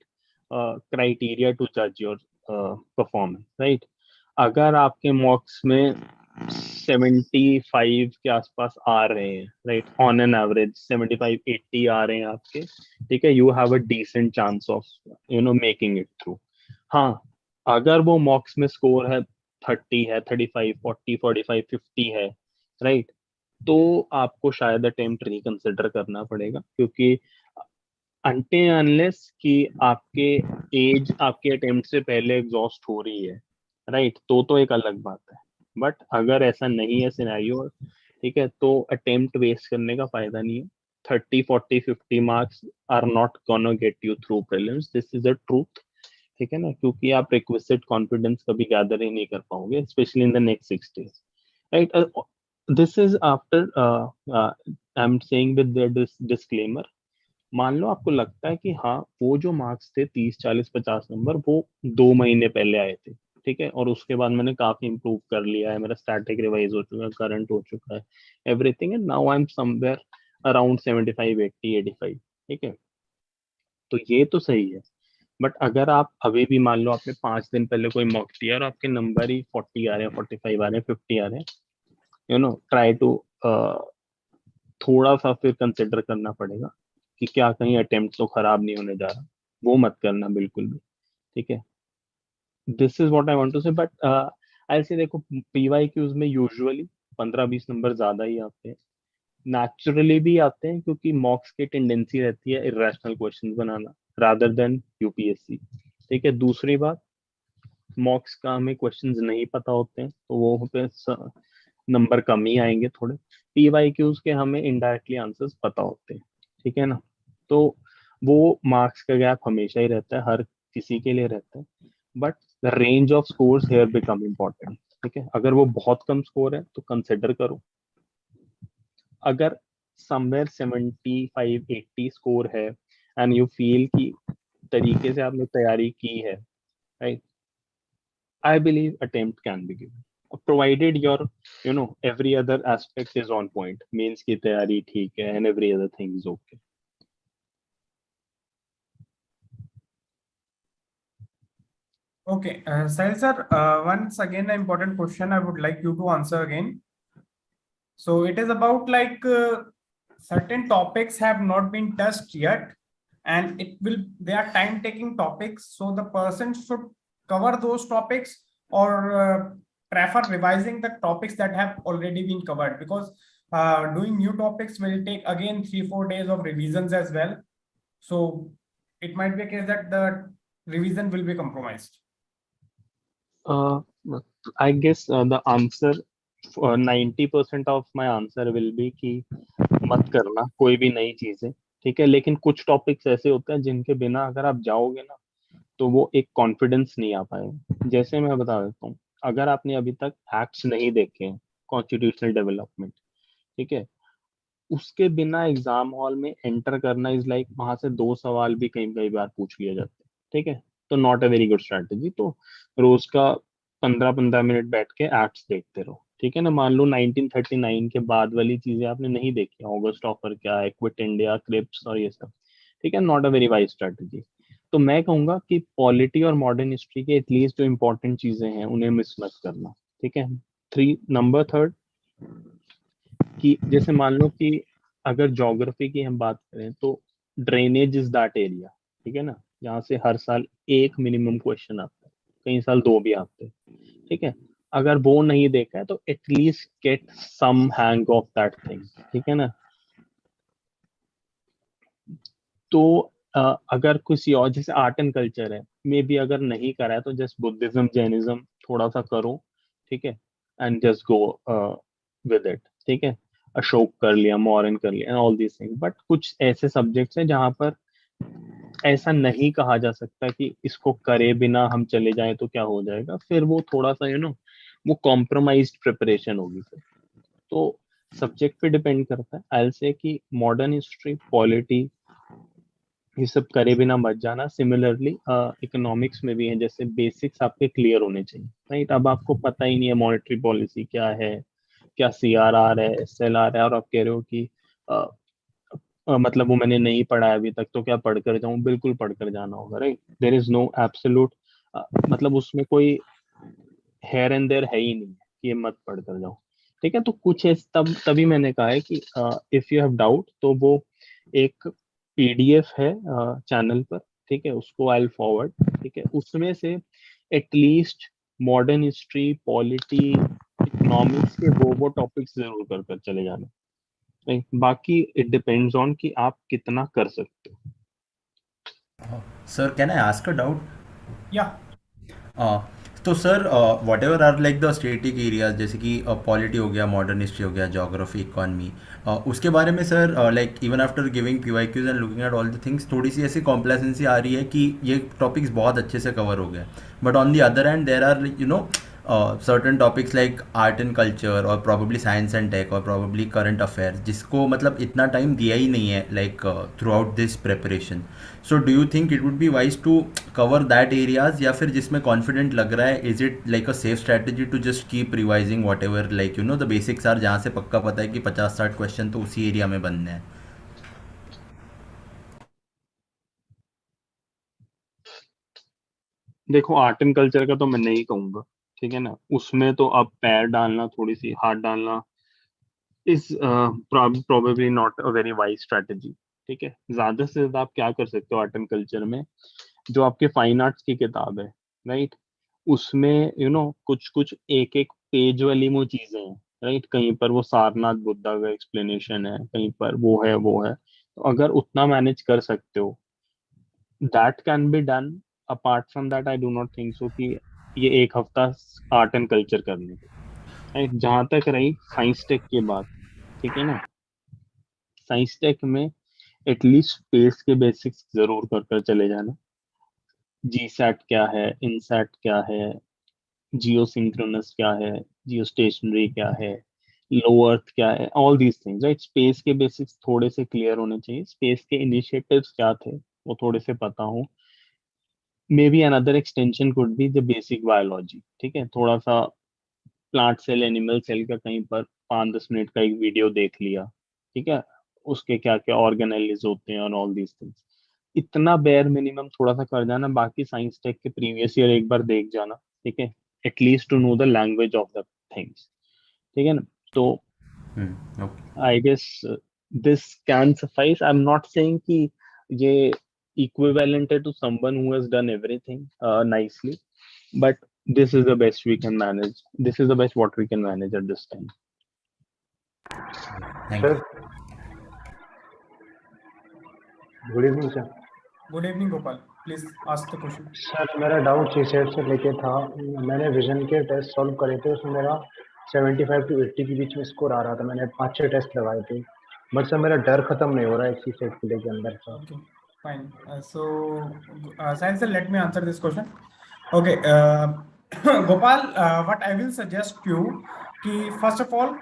criteria to judge your performance, right? अगर आपके मॉक्स में 75 के आसपास आ रहे हैं, right, on an average 75-80 आ रहे हैं आपके, ठीक है, you have a decent chance of making it through. हाँ, अगर वो मॉक्स में स्कोर है 30 है, 35, 40, 45, 50 है, राइट, तो आपको शायद अटेम्प्ट रिकंसिडर करना पड़ेगा, क्योंकि अनटिल अनलेस कि आपके एज आपके अटेम्प्ट से पहले एग्जॉस्ट हो रही है, राइट, तो एक अलग बात है. बट अगर ऐसा नहीं है सिनेरियो, ठीक है, तो अटेम्प्ट वेस्ट करने का फायदा नहीं है. 30, 40, 50 marks are not gonna get you through prelims, this is the truth. ठीक है ना, क्योंकि आप रिक्विजिट कॉन्फिडेंस कभी गैदर ही नहीं कर पाओगे, specially in the next 6 days, right? This is after I am saying with the disclaimer. मान लो आपको लगता है कि हाँ, वो जो मार्क्स थे 30, 40, 50 नंबर, वो 2 महीने पहले आए थे, ठीक है, और उसके बाद मैंने काफी इंप्रूव कर लिया है, मेरा स्टैटिक रिवाइज हो चुका है, करंट हो चुका है, everything, and now I am somewhere around 75, 80, 85, ठीक है, तो ये तो सही है. बट अगर आप अभी भी, मान लो आपने 5 दिन पहले कोई मॉक दिया और आपके नंबर ही 40 आ रहे हैं, 45 आ रहे हैं, 50 आ रहे हैं, ट्राई टू थोड़ा सा फिर कंसिडर करना पड़ेगा कि क्या कहीं अटेम्प्ट तो खराब नहीं होने जा रहा. वो मत करना बिल्कुल भी, ठीक है. This is what I want to say. But I say देखो, पीवाईक्यूज में यूजुअली 15-20 नंबर ज्यादा ही आते हैं, नेचुरली भी आते हैं, क्योंकि मॉक्स की टेंडेंसी रहती है इरेशनल क्वेश्चन बनाना रादर देन यूपीएससी, ठीक है. दूसरी बात, मॉक्स का हमें क्वेश्चंस नहीं पता होते हैं, तो वो पे नंबर कम ही आएंगे थोड़े. पीवाईक्यूज के हमें इनडायरेक्टली आंसर्स पता होते हैं, ठीक है ना, तो वो मार्क्स का गैप हमेशा ही रहता है, हर किसी के लिए रहता है. But the range of scores here become important, ठीक है. अगर वो बहुत कम स्कोर है तो कंसिडर करो. अगर समवेयर 75, 80 स्कोर है एंड यू फील कि तरीके से आपने तैयारी की है, right, I believe attempt can be given, provided your every other aspect is on point, means की तैयारी ठीक है and every other thing is okay. Okay, Sahil sir, once again an important question I would like you to answer again. So it is about like certain topics have not been touched yet, and they are time-taking topics. So the person should cover those topics or prefer revising the topics that have already been covered, because doing new topics will take again 3-4 days of revisions as well. So it might be a case that the revision will be compromised. Uh, I guess the answer, 90% of my answer will be कि मत करना कोई भी नई चीजें, ठीक है। लेकिन कुछ टॉपिक्स ऐसे होते हैं जिनके बिना अगर आप जाओगे ना तो वो एक कॉन्फिडेंस नहीं आ पाएगा। जैसे मैं बता देता हूँ, अगर आपने अभी तक एक्ट्स नहीं देखे हैं, कॉन्स्टिट्यूशनल डेवलपमेंट, ठीक है, उसके बिना एग्जाम हॉल में एंटर करना इज लाइक वहां से 2 सवाल भी कई कई बार पूछ लिए जाते हैं, ठीक है। तो not a very good strategy. तो रोज का 15-15 मिनट बैठ के एक्ट्स देखते रहो, ठीक है ना। मान लो 1939 के बाद वाली चीजें आपने नहीं देखी, ऑगस्ट ऑफर क्या है, क्विट इंडिया, क्रिप्स और ये सब, ठीक है, not a very wise strategy. तो मैं कहूंगा कि पॉलिटी और मॉडर्न हिस्ट्री के एटलीस्ट जो इंपॉर्टेंट चीजें हैं उन्हें मिस मत करना, ठीक है। नंबर थर्ड, कि जैसे मान लो कि अगर ज्योग्राफी की हम बात करें तो ड्रेनेज इज दैट एरिया, ठीक है ना, जहाँ से हर साल एक मिनिमम क्वेश्चन आता है, कई साल दो भी आते हैं, ठीक है। अगर वो नहीं देखा है तो at least get some hang of that thing, ठीक है ना। तो अगर किसी और जैसे आर्ट एंड कल्चर है, मे भी अगर नहीं करा है तो जस्ट बुद्धिज्म जैनिज्म थोड़ा सा करो, ठीक है, and just go with it, ठीक है। अशोक कर लिया, मौर्यन कर लिया, ऑल दीज थिंग। बट कुछ ऐसे सब्जेक्ट्स हैं जहां पर ऐसा नहीं कहा जा सकता कि इसको करे बिना हम चले जाएं तो क्या हो जाएगा, फिर वो थोड़ा सा वो कॉम्प्रोमाइज्ड प्रिपरेशन होगी फिर। तो सब्जेक्ट पे डिपेंड करता है। आई विल से कि मॉडर्न हिस्ट्री, पॉलिटी, ये सब करे बिना मत जाना। सिमिलरली इकोनॉमिक्स में भी है, जैसे बेसिक्स आपके क्लियर होने चाहिए, राइट। अब आपको पता ही नहीं है मॉनेटरी पॉलिसी क्या है, क्या CRR है, SLR है, और आप कह रहे हो कि अ, मतलब वो मैंने नहीं पढ़ा है अभी तक तो क्या पढ़कर जाऊं। बिल्कुल पढ़कर जाना होगा, right. There is no absolute, मतलब उसमें कोई हेयर एंड देयर है ही नहीं कि ये मत पढ़कर जाओ, ठीक है। तो कुछ है, तभी मैंने कहा है कि इफ यू हैव डाउट तो वो एक PDF है चैनल पर, ठीक है, उसको आई विल फॉरवर्ड, ठीक है। उसमें से at least modern history, polity, economics के वो टॉपिक्स जरूर कर कर चले जाना, right? बाकी इट डिपेंड्स ऑन कि आप कितना कर सकते हो। Sir, can I ask a doubt? Yeah. Uh, तो sir whatever are like the static areas, जैसे कि पॉलिटी हो गया, मॉडर्न हिस्ट्री हो गया, जोग्राफी, इकॉनमी, उसके बारे में sir like even after giving PYQs and looking at all the things, थोड़ी सी ऐसी कॉम्प्लेसेंसी आ रही है कि ये टॉपिक्स बहुत अच्छे से कवर हो गए, but on the other hand there are certain topics like art and culture or probably science and tech or probably current affairs जिसको मतलब इतना टाइम दिया ही नहीं है like throughout this preparation. So do you think it would be wise to cover that areas, या फिर जिसमें confident लग रहा है, is it like a safe strategy to just keep revising whatever like the basics are, जहाँ से पक्का पता है कि 50-60 क्वेश्चन तो उसी एरिया में बनने हैं? देखो, आर्ट एंड कल्चर का तो मैं नहीं कहूंगा, ठीक है ना। उसमें तो अब पैर डालना, थोड़ी सी हाथ डालना is probably not a very wise strategy, ठीक है। ज्यादा से ज्यादा आप क्या कर सकते हो आर्ट एंड कल्चर में, जो आपके फाइन आर्ट्स की किताब है, राइट, उसमें कुछ कुछ एक एक पेज वाली वो चीजें हैं, राइट। कहीं पर वो सारनाथ बुद्धा का एक्सप्लेनेशन है, कहीं पर वो है। तो अगर उतना मैनेज कर सकते हो, that can be done. Apart from that I do not think so कि ये एक हफ्ता आर्ट एंड कल्चर करने के, राइट। जहां तक रही साइंस टेक की बात, ठीक है ना, साइंस टेक में एटलीस्ट स्पेस के बेसिक्स जरूर कर कर चले जाना। GSAT क्या है, इनसैट क्या है, जियो सिंक्रोनस क्या है, जियो स्टेशनरी क्या है, लो अर्थ क्या है, all these things, right. Space के बेसिक्स थोड़े से क्लियर होने चाहिए, स्पेस के इनिशिएटिव्स क्या थे वो थोड़े से पता हो। May be another extension could be the basic biology, ठीक है। थोड़ा सा प्लांट सेल, एनिमल सेल का कहीं पर 5-10 मिनट का एक वीडियो देख लिया, ठीक है, उसके क्या क्या ऑर्गेनेलिज होते हैं और ऑल दीज थिंग्स। इतना बेयर मिनिमम थोड़ा सा कर जाना। बाकी साइंस टेक के प्रीवियस ईयर एक बार देख जाना, ठीक है, at least to know the language of the things, ठीक है ना। तो Okay. I guess this can suffice. I am not saying कि ये इक्विवेलेंट है to someone who has done everything nicely, but this is the best we can manage. This is the best what we can manage at this time. Thank you. Good evening sir. Good evening, Gopal. Please ask the question. Sir मेरा doubt CSAT से लेके था, मैंने vision के test solve करे थे, उसमें मेरा 75 to 80 के बीच में स्कोर आ रहा था, मैंने 5-6 टेस्ट लगाए थे, बट सर मेरा डर खत्म नहीं हो रहा है सीसेट के लेके अंदर sir. Okay, fine. Sahil sir, let me answer this question. Okay, Gopal, what I will suggest you, first of all,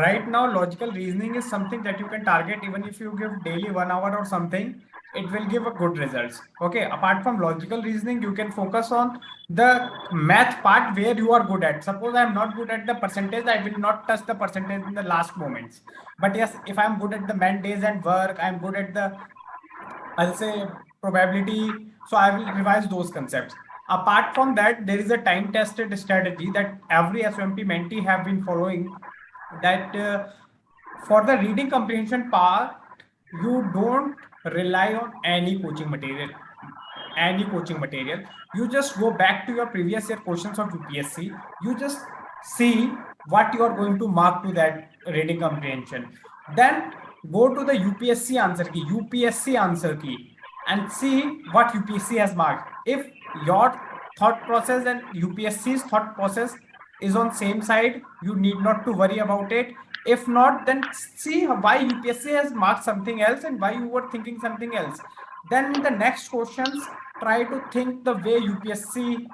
right now logical reasoning is something that you can target. Even if you give daily 1 hour or something, it will give a good results. Okay, apart from logical reasoning, you can focus on the math part where you are good at. Suppose I am not good at the percentage, I will not touch the percentage in the last moments. But yes, if I am good at the man days and work, I am good at the, I'll say, probability, so I will revise those concepts. Apart from that, there is a time tested strategy that every SOMP mentee have been following, that for the reading comprehension part, you don't rely on any coaching material. You just go back to your previous year questions of UPSC. You just see what you are going to mark to that reading comprehension. Then go to the UPSC answer key and see what UPSC has marked. If your thought process and UPSC's thought process is on same side, you need not to worry about it. If not, then see why UPSC has marked something else and why you were thinking something else. Then in the next questions, try to think the way UPSC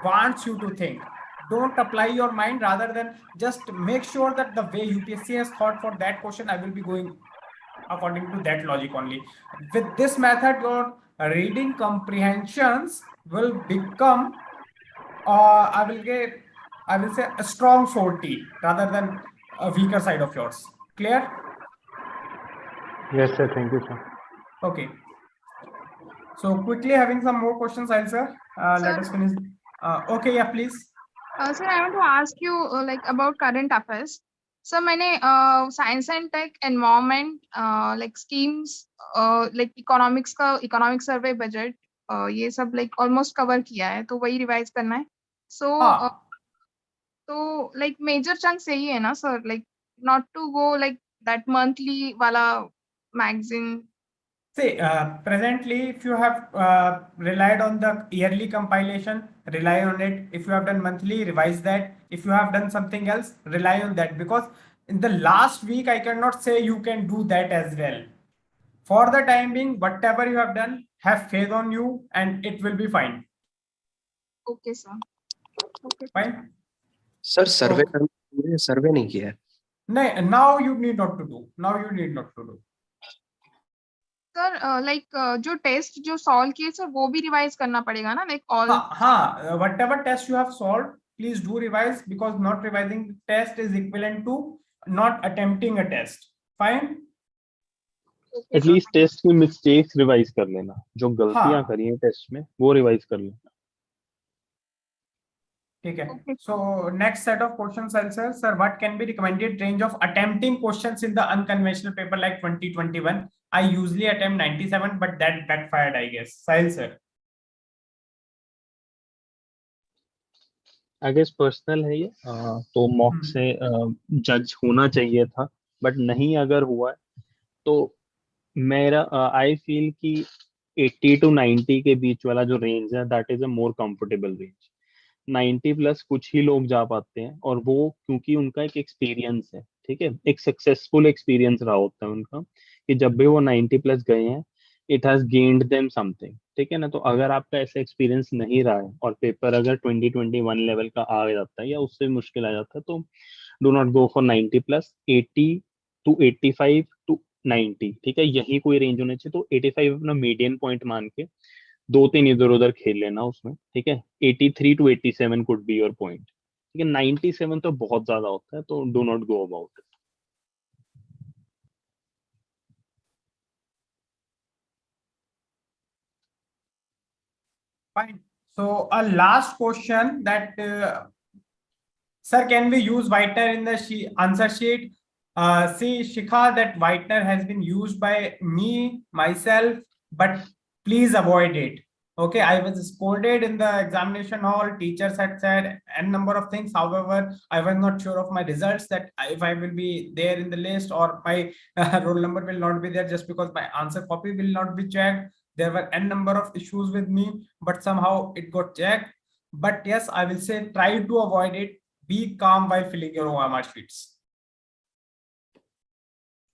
wants you to think. Don't apply your mind, rather than just make sure that the way UPSC has thought for that question, I will be going according to that logic only. With this method, your reading comprehensions will become, I will say, a strong forte rather than a weaker side of yours. Clear? Yes sir, thank you sir. Okay. So quickly having some more questions, I'll sir. Let us finish. Okay, yeah, please. Sir, I want to ask you like about current affairs. So मैंने science and tech, environment, like schemes, like economic survey budget, ये सब like almost cover किया है, तो वही revise करना है. So तो like major chunks यही है ना sir, like not to go like that monthly वाला magazine. See, presently, if you have relied on the yearly compilation, rely on it. If you have done monthly, revise that. If you have done something else, rely on that. Because in the last week, I cannot say you can do that as well. For the time being, whatever you have done, have faith on you and it will be fine. Okay, sir. Okay. Fine? Sir survey survey नहीं किया है। No, now you need not to do. Now you need not to do. Sir like जो test जो solve किए sir वो भी revise करना पड़ेगा ना, like all. हाँ, whatever test you have solved, please do revise, because not revising test is equivalent to not attempting a test. Fine? At least test की मिस्टेक्स रिवाइज कर लेना, जो गलतियां करी हैं टेस्ट में वो रिवाइज कर लेना। ठीक है. So next set of questions, I'll say, sir, what can be recommended range of attempting questions in the unconventional paper like 2021? I usually attempt 97, but that backfired, I guess. Sahil sir. I guess personal है ये, तो mock से जज होना चाहिए था, but नहीं अगर हुआ तो मेरा आई फील कि 80 to 90 के बीच वाला जो रेंज है that is a more comfortable range. 90 plus कुछ ही लोग जा पाते हैं, और वो क्योंकि उनका एक एक्सपीरियंस है, ठीक है, एक सक्सेसफुल एक्सपीरियंस रहा होता है उनका, कि जब भी वो 90 प्लस गए हैं it has gained them something, ठीक है ना। तो अगर आपका ऐसा एक्सपीरियंस नहीं रहा है और पेपर अगर 2021 लेवल का आ जाता है या उससे मुश्किल आ जाता है, तो do not go for 90 plus, 80 to 85 to 90, ठीक है, यही कोई रेंज होनी चाहिए। तो 85 अपना मीडियन पॉइंट मान के 2-3 इधर उधर खेल लेना उसमें, ठीक है। 83 to 87 could be your point, ठीक है। 97 तो बहुत ज्यादा होता है, तो do not go about it. Fine. So a last question that sir, can we use whitener in the answer sheet? See, Shikha, that whitener has been used by me myself, but please avoid it. Okay, I was scolded in the examination hall. Teachers had said n number of things. However, I was not sure of my results, that if I will be there in the list or my roll number will not be there, just because my answer copy will not be checked. There were n number of issues with me, but somehow it got checked. But yes, I will say try to avoid it. Be calm while filling your OMR sheets.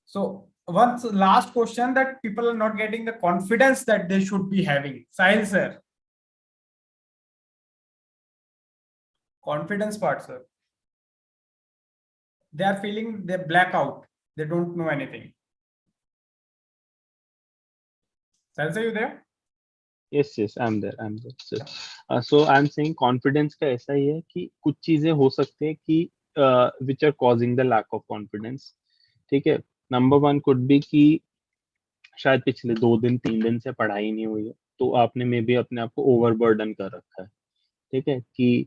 So one last question, that people are not getting the confidence that they should be having. Sahil sir. Confidence part, sir. They are feeling they black out. They don't know anything. Sahil sir, you there? yes, I'm there sir. So I'm saying confidence का ऐसा ही है कि कुछ चीजें हो सकती है कि which are causing the lack of confidence. ठीक है, नंबर वन कुड बी कि शायद पिछले 2 दिन 3 दिन से पढ़ाई नहीं हुई है, तो आपने मे बी अपने आप को ओवरबर्डन कर रखा है। ठीक है, कि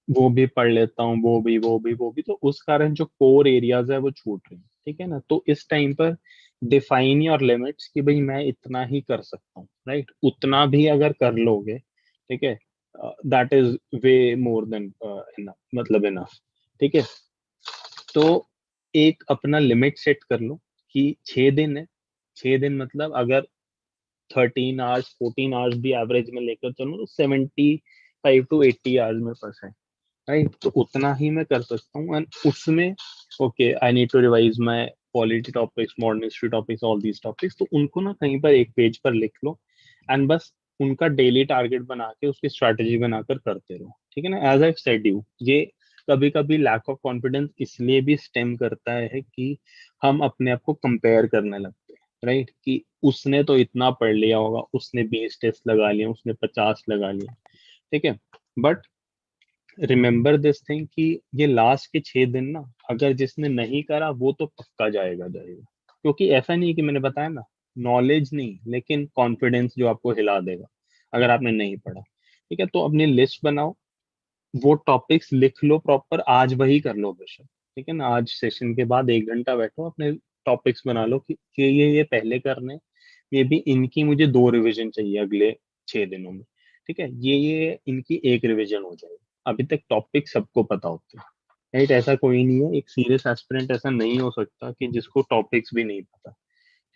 वो भी पढ़ लेता हूँ, वो भी, तो उस कारण जो कोर एरियाज है वो छूट रहे हैं। ठीक है ना, तो इस टाइम पर डिफाइन योर लिमिट्स कि भाई मैं इतना ही कर सकता हूँ, राइट? उतना भी अगर कर लोगे, ठीक है, that is way more than enough, मतलब इनफ। ठीक है, तो एक अपना लिमिट सेट कर लो कि 6 दिन है। 6 दिन मतलब अगर 13 आवर्स 14 आवर्स भी एवरेज में लेकर चलो तो 75 to 80 आवर्स में फंसा है, राइट? तो उतना ही मैं कर सकता हूँ, एंड उसमें okay I need to revise my polity topics, modern history topics, all these topics. तो उनको ना कहीं पर एक पेज पर लिख लो, एंड बस उनका डेली टारगेट बना के उसकी स्ट्रैटेजी बनाकर करते रहो। ठीक है ना, एज आई सेड यू, ये कभी कभी लैक ऑफ कॉन्फिडेंस इसलिए भी स्टेम करता है कि हम अपने आप को कंपेयर करने लगते हैं, राइट? कि उसने तो इतना पढ़ लिया होगा, उसने 20 टेस्ट लगा लिया, उसने 50 लगा लिया। ठीक है, बट रिमेंबर दिस थिंग कि ये लास्ट के 6 दिन ना, अगर जिसने नहीं करा वो तो पक्का जाएगा, क्योंकि ऐसा नहीं कि मैंने बताया ना, नॉलेज नहीं लेकिन कॉन्फिडेंस जो आपको हिला देगा अगर आपने नहीं पढ़ा। ठीक है, तो अपनी लिस्ट बनाओ, वो टॉपिक्स लिख लो प्रॉपर, आज वही कर लो बेशक। ठीक है ना, आज सेशन के बाद 1 घंटा बैठो, अपने टॉपिक्स बना लो कि ये पहले करने, ये भी इनकी मुझे 2 रिवीजन चाहिए अगले 6 दिनों में। ठीक है, ये इनकी एक रिवीजन हो जाएगी। अभी तक टॉपिक सबको पता होते हैं, राइट? ऐसा कोई नहीं है, एक सीरियस एस्पिरेंट ऐसा नहीं हो सकता कि जिसको टॉपिक्स भी नहीं पता।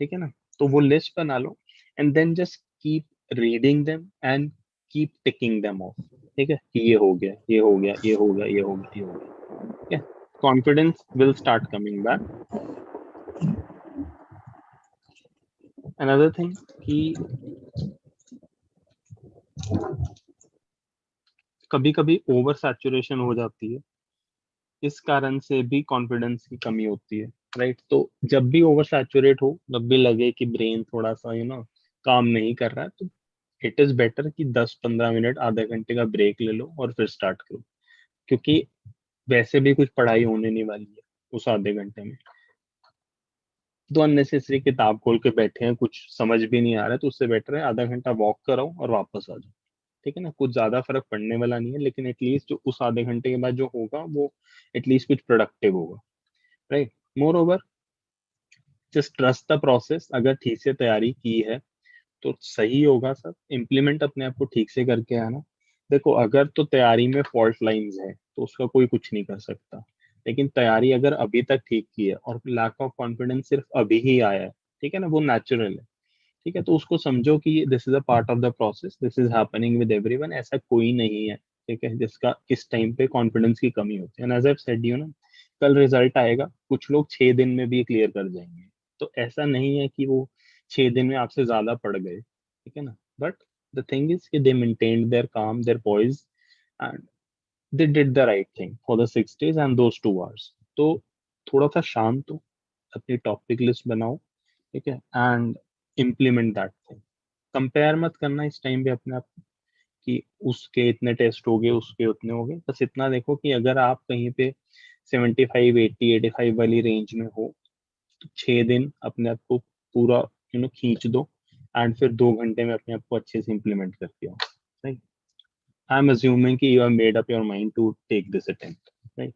ठीक है ना, तो वो लिस्ट बना लो, and then just keep reading them and keep ticking them off. ठीक है, कि ये हो गया, ये हो गया, ये हो गया, ये हो गया, ये हो गया। ठीक है, confidence will start coming back. Another thing कि कभी कभी ओवर सैचुरेशन हो जाती है, इस कारण से भी कॉन्फिडेंस की कमी होती है, राइट? तो जब भी ओवर सैचुरेट हो, जब भी लगे कि ब्रेन थोड़ा सा काम नहीं कर रहा है, तो इट इज बेटर कि 10-15 मिनट आधे घंटे का ब्रेक ले लो और फिर स्टार्ट करो, क्योंकि वैसे भी कुछ पढ़ाई होने नहीं वाली है उस आधे घंटे में। तो अननेसेसरी किताब खोल के बैठे हैं, कुछ समझ भी नहीं आ रहा है, तो उससे बेटर है आधा घंटा वॉक करो और वापस आ जाओ। ठीक है ना, कुछ ज्यादा फर्क पड़ने वाला नहीं है, लेकिन एटलीस्ट जो उस आधे घंटे के बाद जो होगा वो एटलीस्ट कुछ प्रोडक्टिव होगा, right? More over, just trust the process. अगर ठीक से तैयारी की है तो सही होगा सब। इम्प्लीमेंट अपने आप को ठीक से करके आना। देखो, अगर तो तैयारी में फॉल्ट लाइंस है तो उसका कोई कुछ नहीं कर सकता, लेकिन तैयारी अगर अभी तक ठीक की है और लैक ऑफ कॉन्फिडेंस सिर्फ अभी ही आया है, ठीक है ना, वो नेचुरल है। ठीक है, तो उसको समझो कि this is a part of the process, this is happening with everyone. ऐसा कोई नहीं है, ठीक है, जिसका किस टाइम पे कॉन्फिडेंस की कमी होती है। एज आई सेड यू ना, कल रिजल्ट आएगा, कुछ लोग 6 दिन में भी क्लियर कर जाएंगे। तो ऐसा नहीं है कि वो 6 दिन में आपसे ज्यादा पढ़ गए, ठीक है ना, बट द थिंग इज कि दे मेंटेन्ड देयर काम, their poise, and they did the right thing for the 6 days and those 2 hours। तो थोड़ा सा शांत हो, अपनी टॉपिक लिस्ट बनाओ, ठीक है, and implement that thing. Compare मत करना इस टाइम पे अपने आप को कि उसके इतने टेस्ट हो गए, उसके उतने हो गए। बस इतना देखो कि अगर आप कहीं पे 75 80 85 वाली रेंज में हो, तो 6 दिन अपने आप को पूरा खींच दो, एंड फिर 2 घंटे में अपने आप को अच्छे से इम्प्लीमेंट करके आओ, राइट? आई एम अज्यूमिंग कि you have made up your mind to take this attempt, right?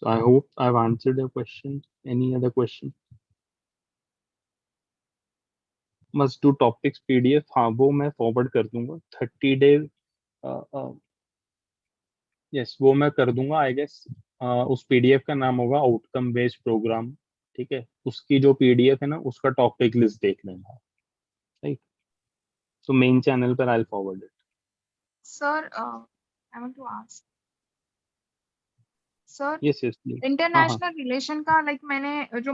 So I hope I've answered your question. Any other question? Must do topics PDF, हाँ वो मैं forward कर दूंगा 30 day. Yes वो मैं कर दूंगा आई गेस. उस पीडीएफ का नाम होगा आउटकम बेस्ड प्रोग्राम. ठीक है, उसकी जो पीडीएफ है ना उसका टॉपिक लिस्ट देख लेना. राइट, तो मेन चैनल पर I forward it. Sir I want to ask sir, yes yes please. हाँ इंटरनेशनल रिलेशन का लाइक मैंने जो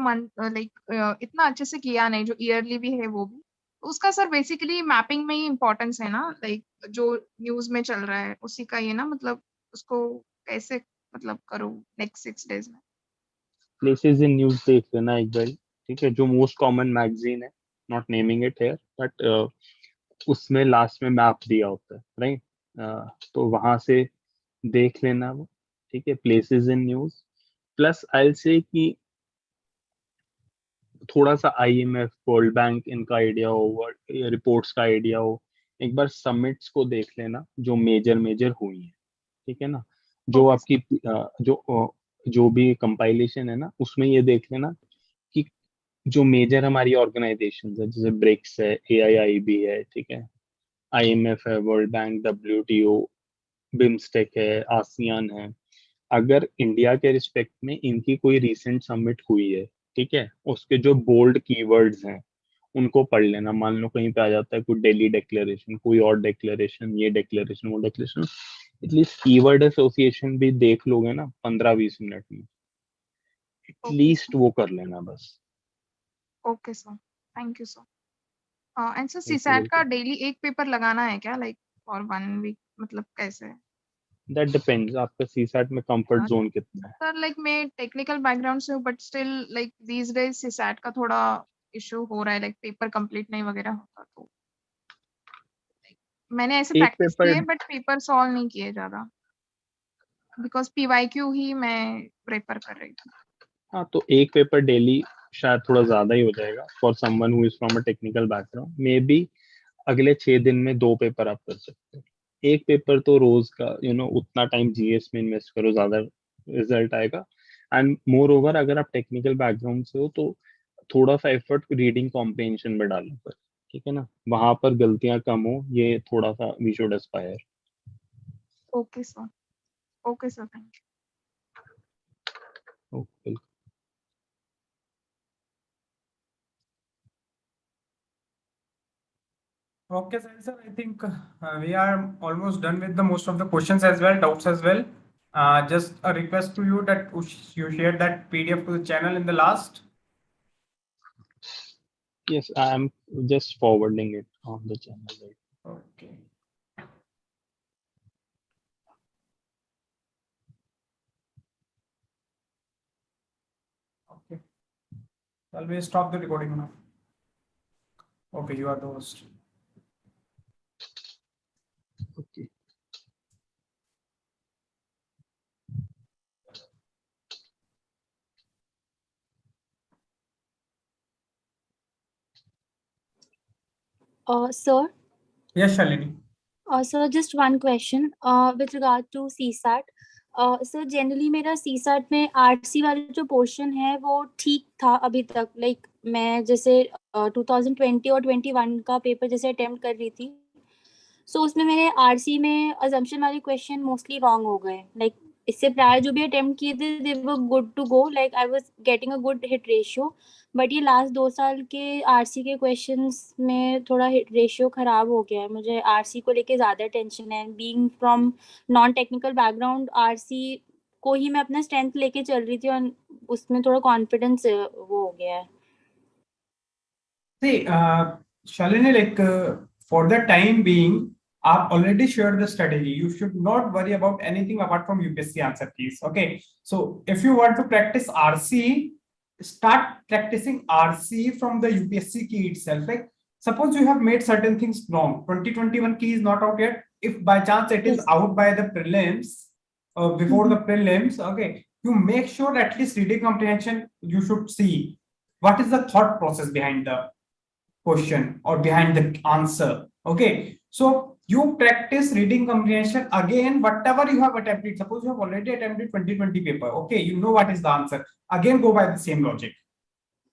लाइक इतना अच्छे से किया नहीं, जो ईयरली भी है वो भी, तो उसका सर बेसिकली मैपिंग में ही इम्पोर्टेंस है ना, लाइक जो न्यूज में चल रहा है उसी का ये ना, मतलब उसको कैसे मतलब करूँ नेक्स्ट 6 days में. प्लेसेस इन न्यूज देख लेना एक बार. ठीक है, जो मोस्ट कॉमन मैगजीन है, not naming it here, but उसमें लास्ट में मैप दिया होता है. राइट, तो वहां से देख लेना वो. ठीक है, प्लेसेस इन न्यूज प्लस आई से कि थोड़ा सा IMF, वर्ल्ड बैंक इनका आइडिया हो, रिपोर्ट्स का आइडिया हो. एक बार समिट्स को देख लेना जो मेजर मेजर हुई है. ठीक है ना, जो ओके आपकी जो भी कंपाइलेशन है ना उसमें ये देख लेना कि जो मेजर हमारी ऑर्गेनाइजेशन है, जैसे ब्रिक्स है, AIIB है, ठीक है, IMF है, वर्ल्ड बैंक, WTO, बिम्स्टेक है, आसियान है. अगर इंडिया के रिस्पेक्ट में इनकी कोई रिसेंट समिट हुई है, ठीक है, उसके जो बोल्ड कीवर्ड्स हैं उनको पढ़ लेना. मान लो कहीं पे आ जाता है कोई दिल्ली डिक्लेरेशन, कोई और डिक्लेरेशन, ये डिक्लेरेशन, वो डिक्लेरेशन, एटलीस्ट कीवर्ड एसोसिएशन भी देख लोगे ना 15-20 मिनट में, एटलीस्ट वो कर लेना बस. Okay sir, thank you sir. And sir Thank you, CSAT का welcome. डेली एक पेपर लगाना है क्या, लाइक फॉर 1 week, मतलब कैसे? दैट डिपेंड्स आपका सीसैट में कंफर्ट जोन कितना है. सर लाइक मैं टेक्निकल बैकग्राउंड से हूँ, but still like these days CSAT का थोड़ा इशू हो रहा है, लाइक पेपर कंप्लीट नहीं वगैरह होता, तो मैंने ऐसे एक प्रैक्टिस पेपर, किए बट पेपर सॉल्व नहीं किए ज्यादा, बिकॉज PYQ ही मैं प्रेफर कर रही थी. हाँ तो एक पेपर डेली शायद थोड़ा ज्यादा ही हो जाएगा for someone who is from a technical background. May be अगले 6 दिन में 2 पेपर आप कर सकते हो. एक पेपर तो रोज का उतना टाइम GS में इन्वेस्ट करो, ज्यादा रिजल्ट आएगा. एंड मोर ओवर अगर आप टेक्निकल बैकग्राउंड से हो तो थोड़ा सा एफर्ट रीडिंग कॉम्प्रिहेंशन में डालना पर. ठीक है ना, वहां पर गलतियां कम हो, ये थोड़ा सा we should aspire. Okay sir, okay sir, thank you. Okay. Okay, sir, I think we are almost done with the most of the questions as well, doubts as well. Just a request to you that you share that PDF to the channel in the last. Yes, I am just forwarding it on the channel. Right? Okay. Okay. Shall we stop the recording now? Okay, you are the host. Okay. Sir, Yes, Shalini. sir, just one question with regard to CSAT. Sir generally मेरा CSAT में RC वाला जो portion है वो ठीक था अभी तक. लाइक मैं जैसे 2020 और 21 का पेपर जैसे अटेम्प्ट कर रही थी, सो उसमें मेरे RC में अजम्पशन वाले क्वेश्चन मोस्टली रॉन्ग हो गए. लाइक इससे प्रायर जो भी अटेम्प्ट किए थे they were good to go, like I was getting a good hit ratio. But ये लास्ट 2 साल के RC के क्वेश्चंस में थोड़ा हिट रेशियो खराब हो गया है. मुझे RC को लेके ज़्यादा टेंशन है. Being from non technical background, RC को ही मैं अपना स्ट्रेंथ लेके चल रही थी और उसमें थोड़ा कॉन्फिडेंस वो हो गया है. See, Shalini, like for the time being, I've already shared the strategy. You should not worry about anything apart from UPSC answer keys. Okay. So if you want to practice RC, start practicing RC from the UPSC key itself. Like suppose you have made certain things wrong. 2021 key is not out yet. If by chance it is out by the prelims, before the prelims, okay, you make sure at least reading comprehension you should see. What is the thought process behind the question or behind the answer? Okay, so You practice reading comprehension again, whatever you have attempted. Suppose you have already attempted 2020 paper. Okay, you know what is the answer. Again, go by the same logic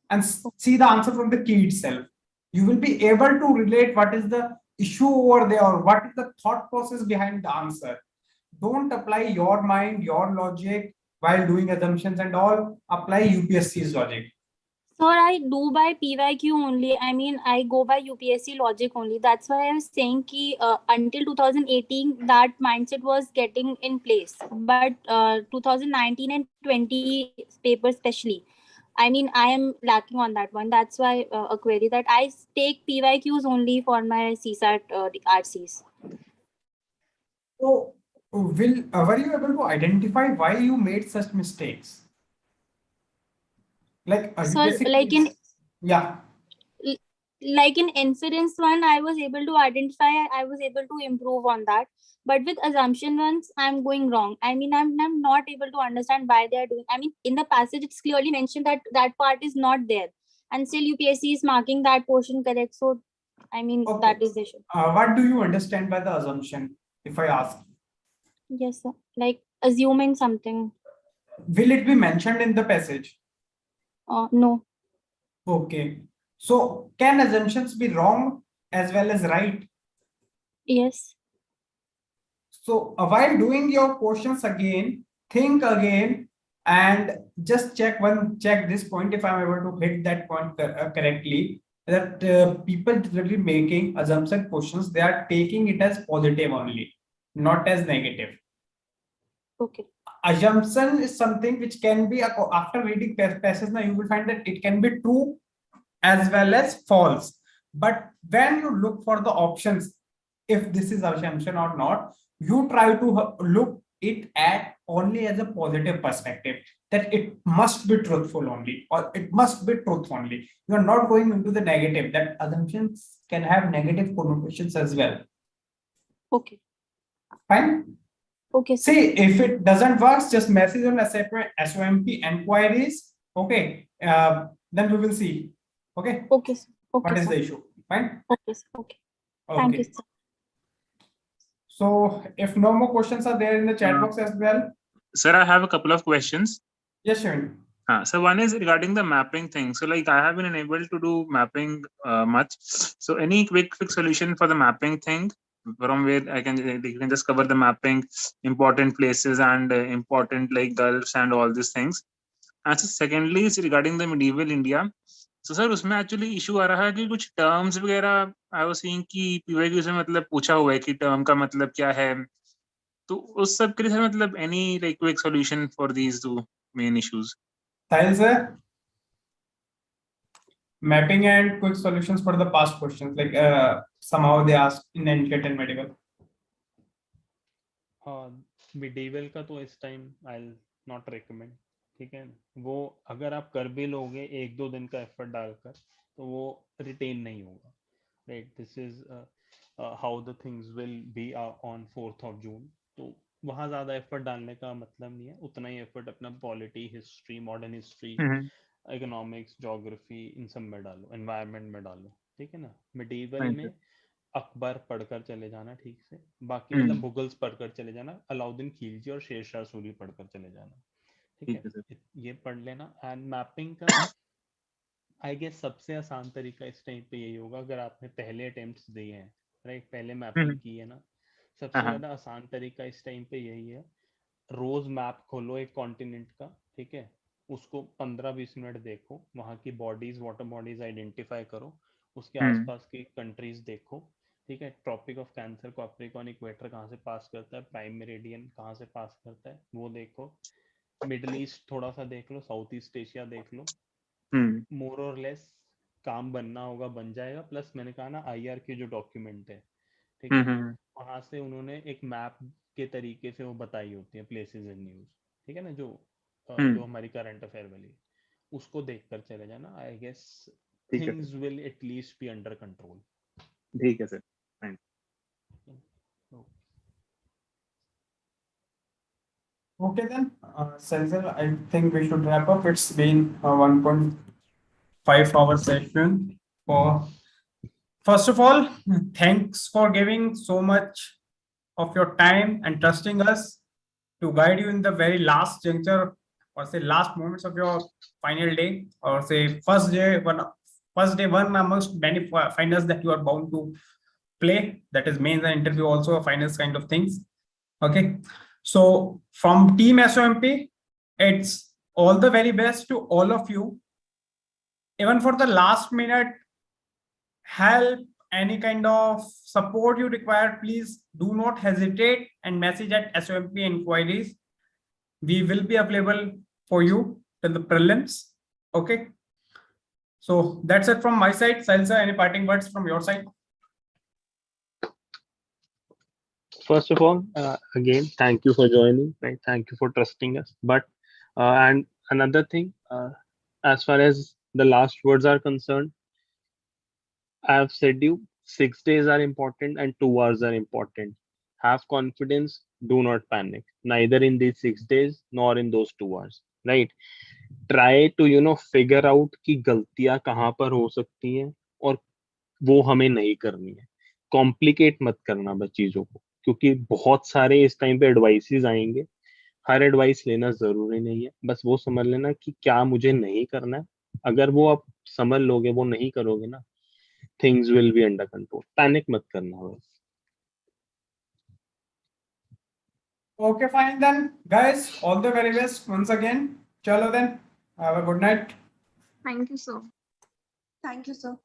and see the answer from the key itself. You will be able to relate what is the issue over there, or what is the thought process behind the answer. Don't apply your mind, your logic while doing assumptions and all. Apply UPSC's logic. Sir, I do by PYQ only. I mean, I go by UPSC logic only. That's why I was saying ki, until 2018, that mindset was getting in place. But 2019 and 20 papers especially, I mean, I am lacking on that one. That's why a query that I take PYQs only for my CSAT RCs. So, were you able to identify why you made such mistakes? Like, So, like in yeah. Like in inference one, I was able to identify, I was able to improve on that. But with assumption ones, I'm going wrong. I mean, I'm not able to understand why they are doing. I mean, in the passage, it's clearly mentioned that that part is not there, and still UPSC is marking that portion correct. So, I mean, Okay. that is the issue. What do you understand by the assumption? If I ask, Yes, sir. Like assuming something. will it be mentioned in the passage? No. Okay. So, can assumptions be wrong as well as right? Yes. So, while doing your questions again, think again and just check this point if I'm able to hit that point correctly. That people generally making assumption questions, they are taking it as positive only, not as negative. Okay. Assumption is something which can be, after reading passage now, you will find that it can be true as well as false. But when you look for the options, if this is assumption or not, you try to look it at only as a positive perspective, that it must be truthful only, or it must be truth only. You are not going into the negative, that assumptions can have negative connotations as well. Okay. Fine. Okay. Sir. See, if it doesn't work, just message on SOMP inquiries. Okay. Then we will see. Okay. Okay. Sir. Okay. What is sir. the issue? Fine. Okay. Sir. Okay. Thank you, sir. So, if no more questions are there in the chat box as well. Sir, I have a couple of questions. Yes, sure. So one is regarding the mapping thing. So like I have been unable to do mapping much. So any quick fix solution for the mapping thing, from where I can just cover the mapping, important places and important like gulfs and all these things. And so secondly is regarding the medieval India. So sir उसमें actually issue आ रहा है कि कुछ terms वगैरह I was seeing कि PYQ से मतलब पूछा हुआ है कि term का मतलब क्या है. तो उस सब के लिए सर मतलब any like quick solution for these two main issues. Sahil sir, mapping and quick solutions for the past questions, like somehow they asked in NCET and medical. Medieval का तो इस टाइम आई नॉट रिकमेंड. ठीक है, वो अगर आप कर भी लोगे 1-2 दिन का एफर्ट डालकर तो वो रिटेन नहीं होगा. Right, this is how the things will be on 4th of June. तो वहाँ ज़्यादा एफर्ट डालने का मतलब नहीं है. उतना ही एफर्ट अपना polity, history, modern history, economics, geography, इन सब में डालो, एनवायरनमेंट में डालो. ठीक है ना. मिडीवल में अकबर पढ़कर चले जाना ठीक से, बाकी मतलब मुगल्स पढ़कर चले जाना, अलाउद्दीन खिलजी और शेरशाह सूरी पढ़कर चले जाना. ठीक है, ये पढ़ लेना. एंड मैपिंग का आई गेस सबसे आसान तरीका इस टाइम पे यही होगा, अगर आपने पहले अटेम्प्ट्स दिए हैं, राइट, पहले मैपिंग की है ना, सबसे ज्यादा आसान तरीका इस टाइम पे यही है. रोज मैप खोलो एक कॉन्टिनेंट का. ठीक है, उसको 15-20 मिनट देखो, वहाँ की बॉडीज, वाटर बॉडीज आइडेंटिफाई करो, उसके आसपास की कंट्रीज देखो. ठीक है, tropic of cancer, capricorn, equator कहाँ से पास करता है, प्राइम मेरिडियन कहाँ से पास करता है वो देखो. मिडिल ईस्ट थोड़ा सा देख लो, साउथ ईस्ट एशिया देख लो. मोर और लेस काम बनना होगा, बन जाएगा. प्लस मैंने कहा ना IR की जो डॉक्यूमेंट है, ठीक है, वहां से उन्होंने एक मैप के तरीके से वो बताई होती है प्लेसेस इन न्यूज. ठीक है ना, जो हमारी करंट अफेयर वाली, उसको देखकर चले जाना. I guess things will at least be under control. ठीक है sir. Okay then, Senzel, I think we should wrap up. It's been a 1.5 hour session for First of all, thanks for giving so much of your time and trusting us to guide you in the very last juncture, or say last moments of your final day, or say first day one amongst many finals that you are bound to play. That is mains and interview, also a finals kind of things. Okay, so from Team SOMP, it's all the very best to all of you. Even for the last minute help, any kind of support you require, please do not hesitate and message at SOMP inquiries. We will be available for you till the prelims. Okay, so that's it from my side. Salsa, any parting words from your side? First of all, again, thank you for joining. Right, thank you for trusting us. But and another thing, as far as the last words are concerned, I have said you 6 days are important and 2 hours are important. Have confidence. Do not panic. Neither in these 6 days nor in those 2 hours. Right. Try to figure out कि गलतियां कहाँ पर हो सकती हैं और वो हमें नहीं करनी है. कॉम्प्लिकेट मत करना बस चीजों को, क्योंकि बहुत सारे इस टाइम पे एडवाइसेस आएंगे. हर एडवाइस लेना जरूरी नहीं है. बस वो समझ लेना कि क्या मुझे नहीं करना है. अगर वो आप समझ लोगे, वो नहीं करोगे ना, things will be under control. Panic मत करना बस. Okay, fine then, guys. All the very best once again. Chalo then. Have a good night. Thank you, sir. Thank you, sir.